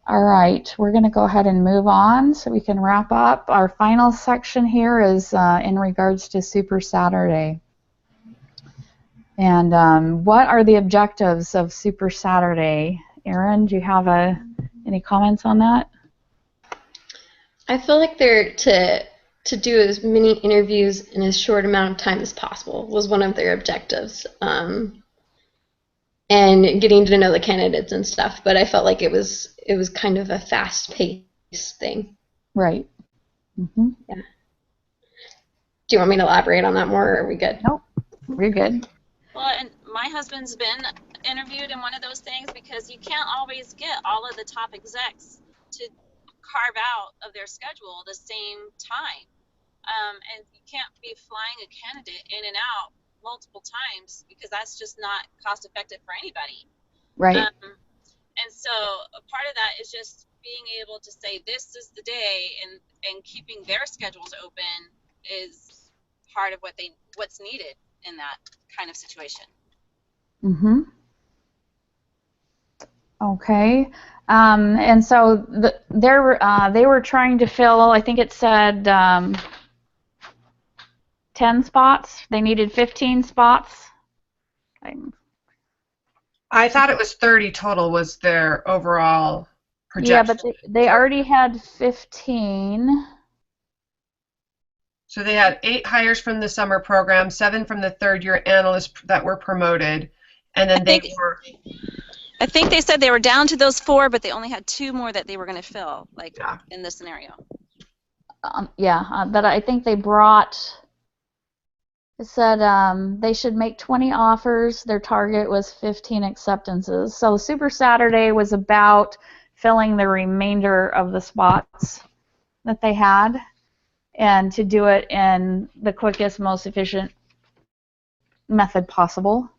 S2: All right, we're going to go ahead and move on so we can wrap up. Our final section here is in regards to Super Saturday. And what are the objectives of Super Saturday? Erin, do you have any comments on that?
S4: I feel like they're to do as many interviews in as short amount of time as possible was one of their objectives, and getting to know the candidates and stuff. But I felt like it was kind of a fast-paced thing.
S2: Right. Mm-hmm.
S4: Yeah. Do you want me to elaborate on that more, or are we good?
S2: Nope. We're good.
S8: Well, and my husband's been interviewed in one of those things because you can't always get all of the top execs to carve out of their schedule the same time. And you can't be flying a candidate in and out multiple times because that's just not cost effective for anybody.
S2: Right.
S8: And so a part of that is just being able to say this is the day, and keeping their schedules open is part of what's needed in that kind of situation.
S2: Mm-hmm. Okay. And so they were trying to fill, I think it said 10 spots. They needed 15 spots.
S7: I thought it was 30 total was their overall projection.
S2: Yeah, but they already had 15.
S7: So they had 8 hires from the summer program, 7 from the third-year analysts that were promoted, and then
S9: I think they said they were down to those 4, but they only had 2 more that they were going to fill, in this scenario.
S2: But I think they brought. It said they should make 20 offers. Their target was 15 acceptances. So Super Saturday was about filling the remainder of the spots that they had, and to do it in the quickest, most efficient method possible.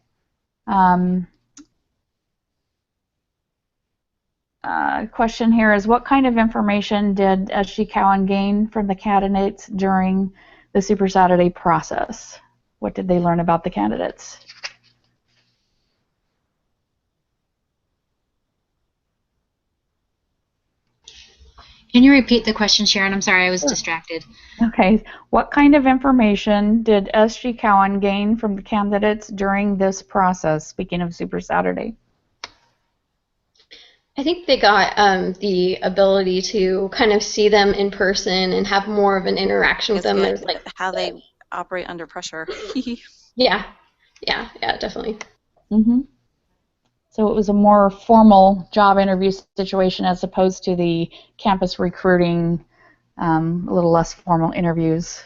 S2: Question here is, what kind of information did SG Cowan gain from the candidates during the Super Saturday process? What did they learn about the candidates?
S5: Can you repeat the question, Sharon? I'm sorry, I was distracted.
S2: Okay. What kind of information did SG Cowan gain from the candidates during this process, speaking of Super Saturday?
S4: I think they got the ability to kind of see them in person and have more of an interaction with them.
S9: There's like how they operate under pressure.
S4: Yeah, definitely.
S2: Mm-hmm. So it was a more formal job interview situation as opposed to the campus recruiting, a little less formal interviews.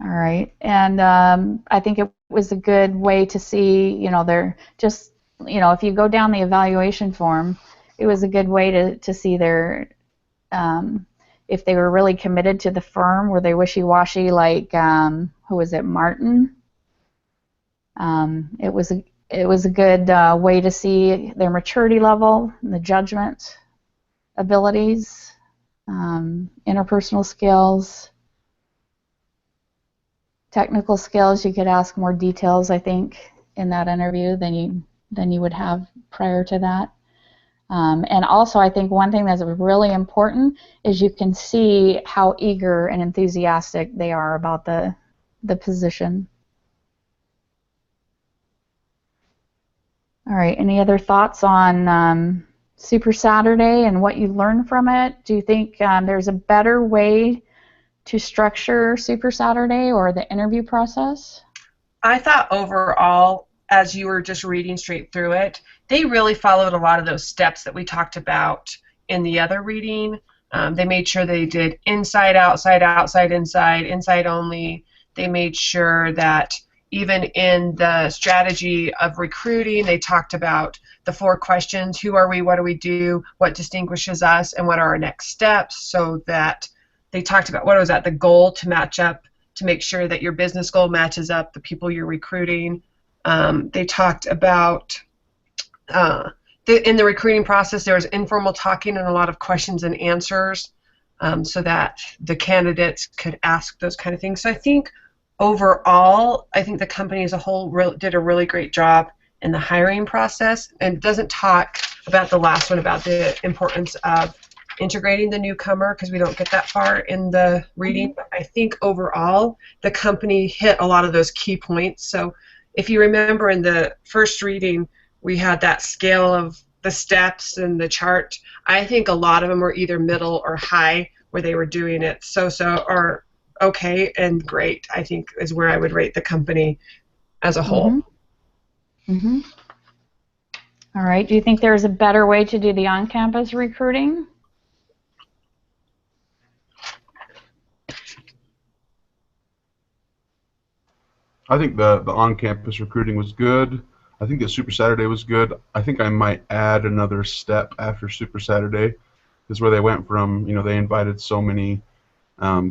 S2: All right, and I think it was a good way to see, they're just, if you go down the evaluation form, it was a good way to see their, if they were really committed to the firm. Were they wishy-washy like, who was it, Martin? It was a good way to see their maturity level, the judgment abilities, interpersonal skills, technical skills. You could ask more details, I think, in that interview than you would have prior to that. And also, I think one thing that's really important is you can see how eager and enthusiastic they are about the position. All right, any other thoughts on Super Saturday and what you learned from it? Do you think there's a better way to structure Super Saturday or the interview process?
S7: I thought overall, as you were just reading straight through it, they really followed a lot of those steps that we talked about in the other reading. They made sure they did inside, outside, outside, inside only. They made sure that even in the strategy of recruiting, they talked about the 4 questions: who are we, what do we do, what distinguishes us, and what are our next steps, so that they talked about, what was that, the goal to match up, to make sure that your business goal matches up the people you're recruiting. They talked about in the recruiting process, there was informal talking and a lot of questions and answers, so that the candidates could ask those kind of things. So I think overall, I think the company as a whole did a really great job in the hiring process, and it doesn't talk about the last one, about the importance of integrating the newcomer, because we don't get that far in the reading. But I think overall the company hit a lot of those key points. So if you remember in the first reading, we had that scale of the steps and the chart. I think a lot of them were either middle or high, where they were doing it so-so or okay and great, I think is where I would rate the company as a whole.
S2: Mm-hmm. All right. Do you think there's a better way to do the on-campus recruiting?
S1: I think the on-campus recruiting was good. I think the Super Saturday was good. I think I might add another step after Super Saturday, is where they went from, they invited so many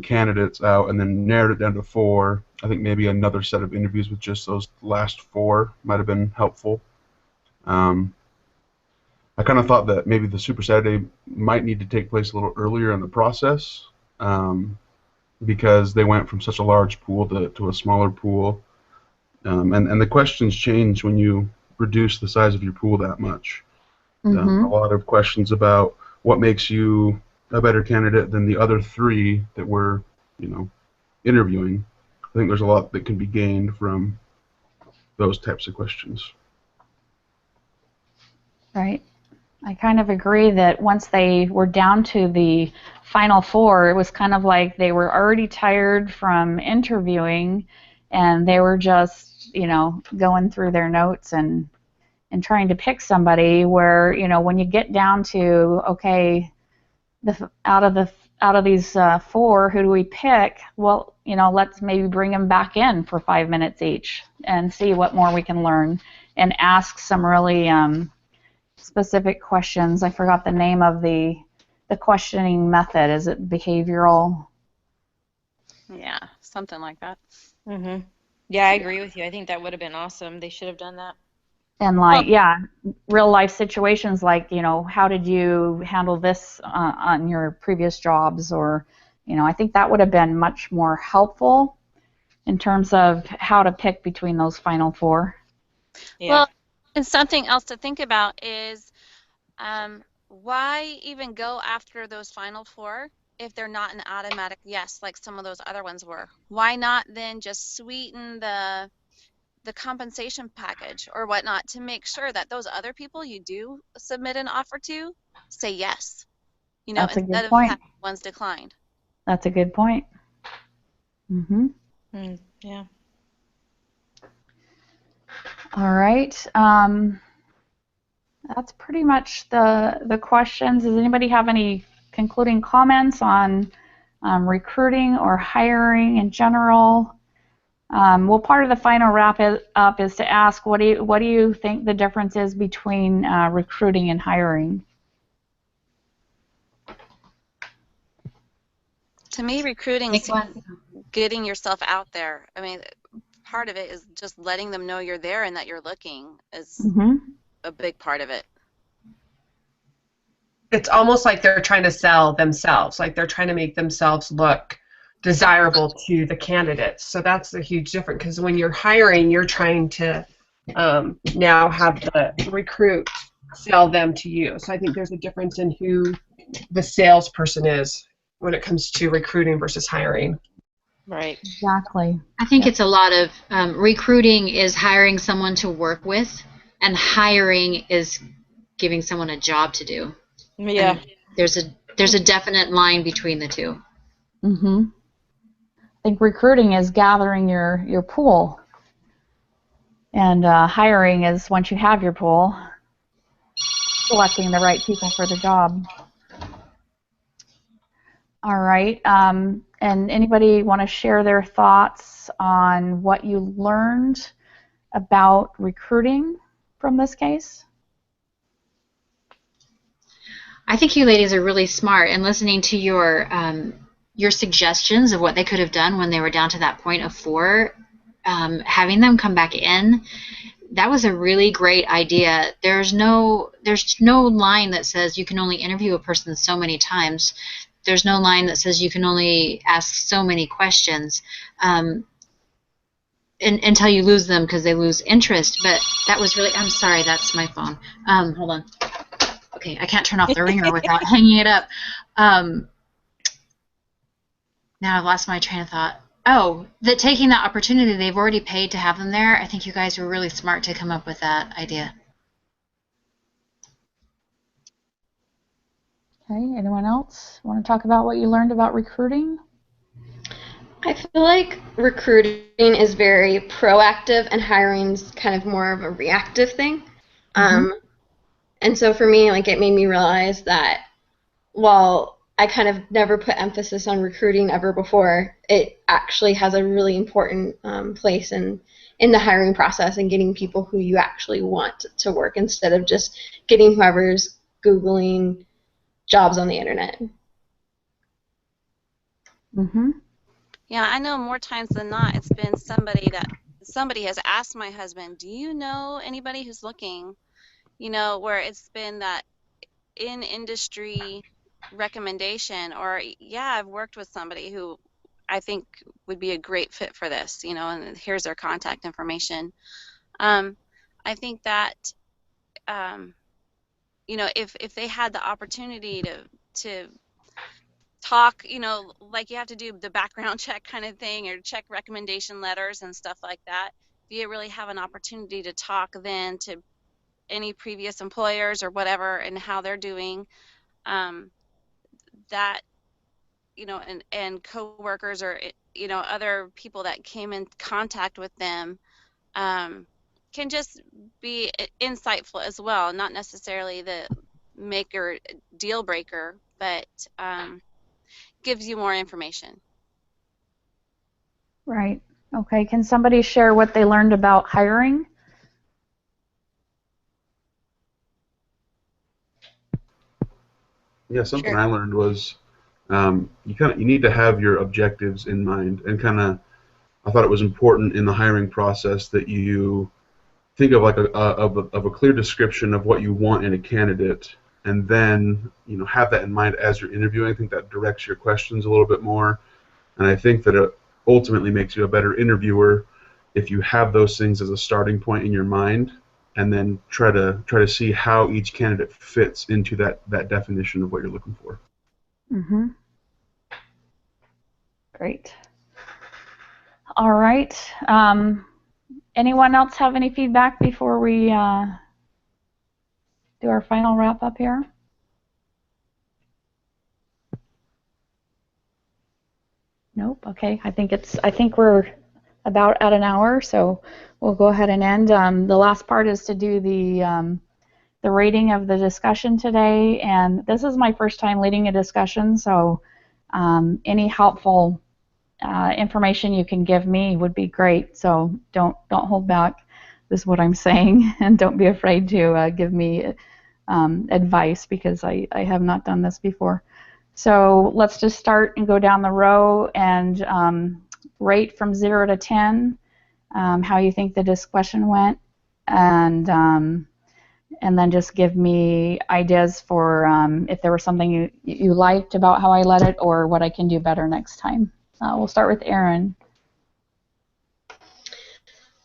S1: candidates out and then narrowed it down to 4. I think maybe another set of interviews with just those last 4 might have been helpful. I kind of thought that maybe the Super Saturday might need to take place a little earlier in the process, because they went from such a large pool to a smaller pool. And the questions change when you reduce the size of your pool that much. A lot of questions about what makes you a better candidate than the other 3 that we're, interviewing. I think there's a lot that can be gained from those types of questions.
S2: Right. I kind of agree that once they were down to the final 4, it was kind of like they were already tired from interviewing, and they were just, going through their notes and trying to pick somebody. Where, when you get down to, okay, out of these 4, who do we pick? Well, let's maybe bring them back in for 5 minutes each and see what more we can learn, and ask some really specific questions. I forgot the name of the questioning method. Is it behavioral?
S9: Yeah, something like that.
S6: Yeah, I agree with you. I think that would have been awesome. They should have done that.
S2: And real life situations, like, how did you handle this on your previous jobs? Or, I think that would have been much more helpful in terms of how to pick between those final 4.
S6: Yeah.
S9: Well, and something else to think about is why even go after those final 4 if they're not an automatic yes, like some of those other ones were? Why not then just sweeten the compensation package or whatnot to make sure that those other people you do submit an offer to say yes,
S2: That's a
S9: instead
S2: good
S9: of
S2: point.
S9: having ones declined.
S2: That's a good point.
S6: Yeah.
S2: All right. That's pretty much the questions. Does anybody have any concluding comments on recruiting or hiring in general? Well, part of the final wrap up is to ask, what do you think the difference is between recruiting and hiring?
S9: To me, recruiting is getting yourself out there. I mean, part of it is just letting them know you're there and that you're looking is a big part of it.
S7: It's almost like they're trying to sell themselves, like they're trying to make themselves look desirable to the candidates. So that's a huge difference, because when you're hiring, you're trying to now have the recruit sell them to you. So I think there's a difference in who the salesperson is when it comes to recruiting versus hiring.
S6: Right.
S2: Exactly.
S5: I think it's a lot of recruiting is hiring someone to work with, and hiring is giving someone a job to do.
S6: Yeah.
S5: And there's a definite line between the two.
S2: think recruiting is gathering your pool, and hiring is once you have your pool, selecting the right people for the job. All right, and anybody want to share their thoughts on what you learned about recruiting from this case?
S5: I think you ladies are really smart, and listening to your suggestions of what they could have done when they were down to that point of 4, having them come back in, that was a really great idea. There's no line that says you can only interview a person so many times. There's no line that says you can only ask so many questions until you lose them because they lose interest. But that was really, I'm sorry, that's my phone. Hold on. Okay, I can't turn off the ringer without hanging it up. Now I've lost my train of thought. Oh, that taking that opportunity, they've already paid to have them there. I think you guys were really smart to come up with that idea.
S2: Okay, anyone else want to talk about what you learned about recruiting?
S4: I feel like recruiting is very proactive and hiring's kind of more of a reactive thing. And so for me, like, it made me realize that while I kind of never put emphasis on recruiting ever before, it actually has a really important place in the hiring process and getting people who you actually want to work instead of just getting whoever's Googling jobs on the internet.
S9: Yeah, I know more times than not it's been somebody has asked my husband, do you know anybody who's looking? You know, where it's been that in industry recommendation, or yeah, I've worked with somebody who I think would be a great fit for this, you know, and here's their contact information. I think that you know, if they had the opportunity to talk, you know, like you have to do the background check kind of thing, or check recommendation letters and stuff like that, if you really have an opportunity to talk then to any previous employers or whatever and how they're doing, that, you know, and coworkers or, you know, other people that came in contact with them can just be insightful as well, not necessarily the make or deal breaker, but gives you more information.
S2: Right. Okay, can somebody share what they learned about hiring?
S1: Yeah, something I learned was you need to have your objectives in mind, and I thought it was important in the hiring process that you think of like a clear description of what you want in a candidate, and then, you know, have that in mind as you're interviewing. I think that directs your questions a little bit more, and I think that it ultimately makes you a better interviewer if you have those things as a starting point in your mind, and then try to see how each candidate fits into that definition of what you're looking for.
S2: Great. All right. Anyone else have any feedback before we do our final wrap up here? Nope. Okay. I think we're about at an hour, so we'll go ahead and end. The last part is to do the rating of the discussion today, and this is my first time leading a discussion, so any helpful information you can give me would be great. So don't hold back. This is what I'm saying, and don't be afraid to give me advice, because I have not done this before. So let's just start and go down the row and rate from 0 to 10 how you think the discussion went, and then just give me ideas for if there was something you liked about how I led it, or what I can do better next time. We'll start with Erin.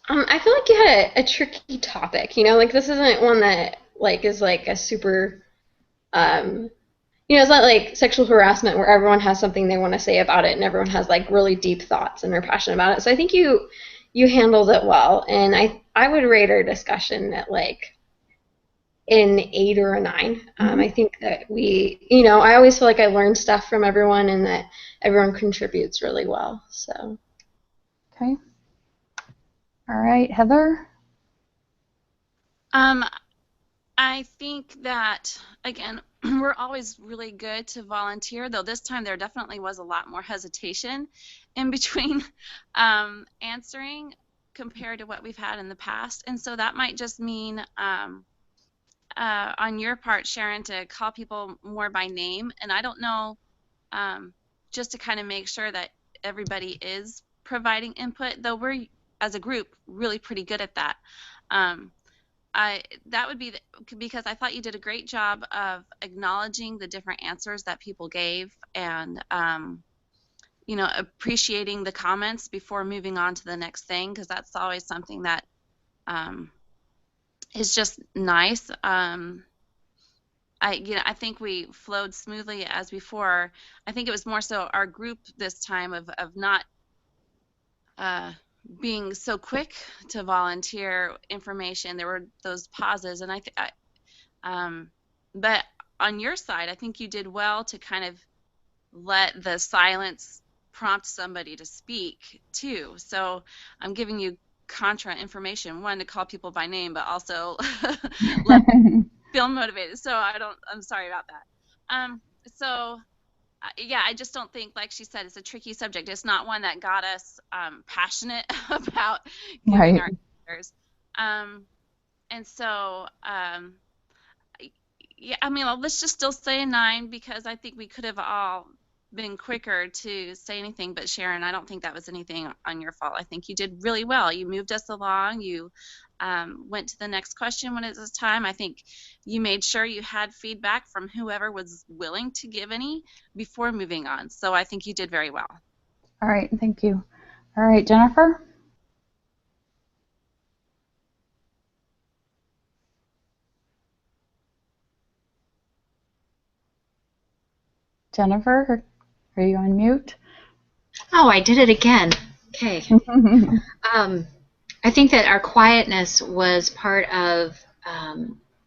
S4: I feel like you had a tricky topic. You know, like, this isn't one that like is like a super, you know, it's not like sexual harassment where everyone has something they want to say about it and everyone has like really deep thoughts and are passionate about it. So I think you handled it well, and I would rate our discussion at like an 8 or a 9. I think that I always feel like I learn stuff from everyone and that everyone contributes really well. So.
S2: Okay. All right, Heather?
S9: I think that, again, we're always really good to volunteer, though this time there definitely was a lot more hesitation in between answering compared to what we've had in the past. And so that might just mean on your part, Sharon, to call people more by name. And I don't know, just to kind of make sure that everybody is providing input, though we're, as a group, really pretty good at that. That would be because I thought you did a great job of acknowledging the different answers that people gave and appreciating the comments before moving on to the next thing, because that's always something that is just nice. I think we flowed smoothly as before. I think it was more so our group this time of not being so quick to volunteer information. There were those pauses, and but on your side, I think you did well to kind of let the silence prompt somebody to speak too. So I'm giving you contra information, one, to call people by name, but also let them feel motivated. So I'm sorry about that. Yeah, I just don't think, like she said, it's a tricky subject. It's not one that got us passionate about giving our answers. And so, yeah, I mean, let's just still say a 9, because I think we could have all been quicker to say anything. But Sharon, I don't think that was anything on your fault. I think you did really well. You moved us along. You went to the next question when it was time. I think you made sure you had feedback from whoever was willing to give any before moving on. So I think you did very well.
S2: All right, thank you. All right, Jennifer? Jennifer, are you on mute?
S5: Oh, I did it again. Okay. I think that our quietness was part of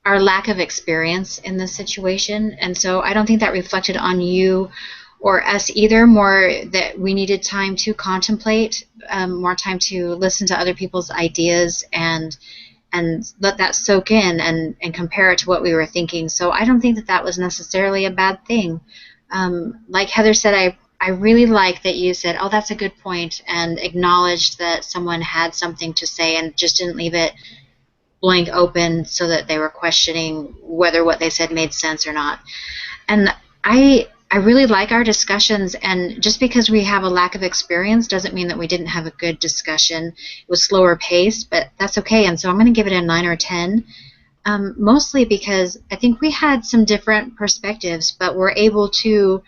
S5: our lack of experience in this situation, and so I don't think that reflected on you or us either. More that we needed time to contemplate, more time to listen to other people's ideas and let that soak in and compare it to what we were thinking. So I don't think that that was necessarily a bad thing. Like Heather said, I really like that you said, oh, that's a good point, and acknowledged that someone had something to say and just didn't leave it blank open so that they were questioning whether what they said made sense or not. And I really like our discussions, and just because we have a lack of experience doesn't mean that we didn't have a good discussion. It was slower paced, but that's okay, and so I'm going to give it a 9 or 10. Mostly because I think we had some different perspectives, but we're able to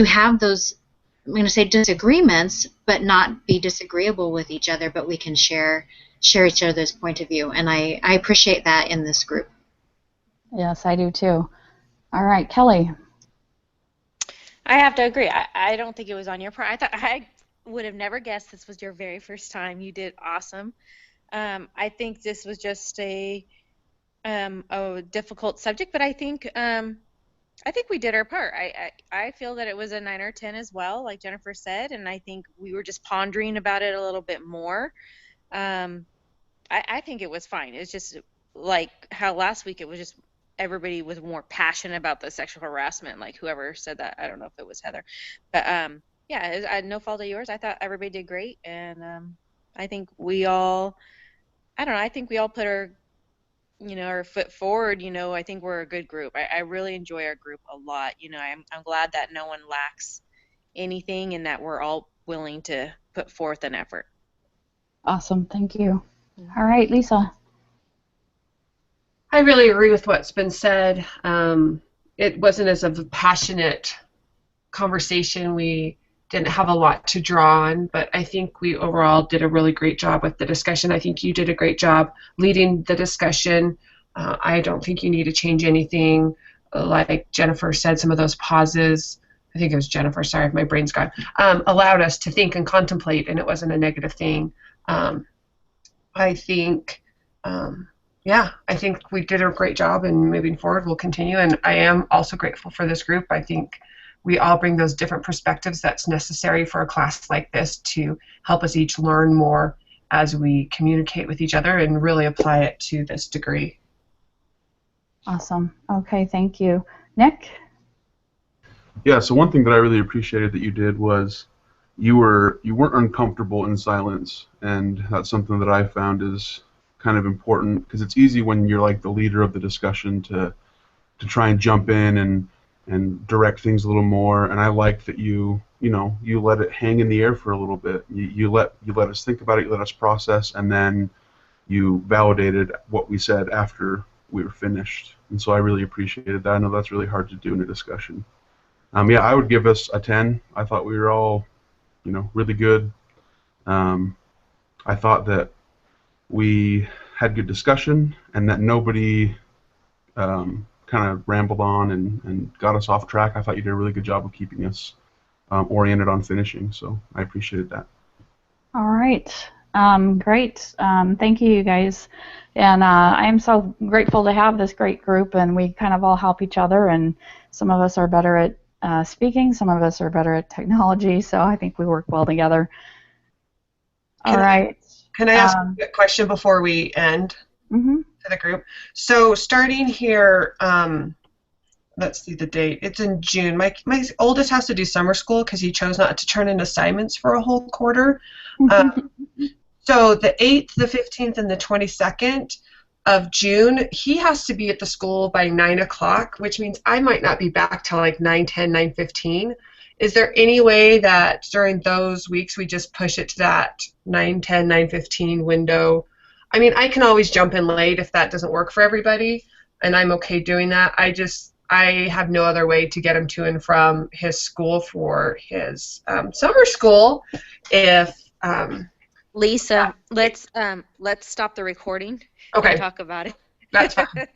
S5: have those, I'm going to say, disagreements, but not be disagreeable with each other, but we can share each other's point of view, and I appreciate that in this group.
S2: Yes, I do too. All right, Kelly.
S6: I have to agree. I don't think it was on your part. I would have never guessed this was your very first time. You did awesome. I think this was just a difficult subject, but I think we did our part. I feel that it was a 9 or 10 as well, like Jennifer said, and I think we were just pondering about it a little bit more. I think it was fine. It's just like how last week it was just everybody was more passionate about the sexual harassment, like whoever said that. I don't know if it was Heather, but yeah, it was, no fault of yours. I thought everybody did great, and I think we all, I think we all put our our foot forward. I think we're a good group. I really enjoy our group a lot. I'm glad that no one lacks anything and that we're all willing to put forth an effort.
S2: Awesome, thank you. All right, Lisa.
S7: I really agree with what's been said. It wasn't as of a passionate conversation. We didn't have a lot to draw on, but I think we overall did a really great job with the discussion. I think you did a great job leading the discussion. I don't think you need to change anything. Like Jennifer said, some of those pauses, I think it was Jennifer, sorry if my brain's gone, allowed us to think and contemplate, and it wasn't a negative thing. I think, yeah, I think we did a great job, and moving forward we'll continue. And I am also grateful for this group. I think we all bring those different perspectives that's necessary for a class like this to help us each learn more as we communicate with each other and really apply it to this degree.
S2: Awesome. Okay, thank you. Nick?
S1: Yeah, so one thing that I really appreciated that you did was you weren't uncomfortable in silence, and that's something that I found is kind of important, because it's easy when you're like the leader of the discussion to try and jump in and direct things a little more. And I like that you let it hang in the air for a little bit. You let us think about it, you let us process, and then you validated what we said after we were finished. And so I really appreciated that. I know that's really hard to do in a discussion. Yeah, I would give us a 10. I thought we were all, really good. I thought that we had good discussion and that nobody kind of rambled on and got us off track. I thought you did a really good job of keeping us oriented on finishing, so I appreciated that.
S2: All right. Great. Thank you, you guys. And I am so grateful to have this great group, and we kind of all help each other, and some of us are better at speaking, some of us are better at technology, so I think we work well together. All right.
S7: Can I ask a question before we end to the group? So starting here, let's see the date. It's in June. My oldest has to do summer school because he chose not to turn in assignments for a whole quarter. So the 8th, the 15th, and the 22nd of June, he has to be at the school by 9 o'clock, which means I might not be back till like 9:10, 9:15. Is there any way that during those weeks we just push it to that 9:10, 9:15 window? I mean, I can always jump in late if that doesn't work for everybody, and I'm okay doing that. I have no other way to get him to and from his school for his summer school. If
S6: Lisa, let's stop the recording.
S7: Okay.
S6: And talk about it.
S7: That's fine.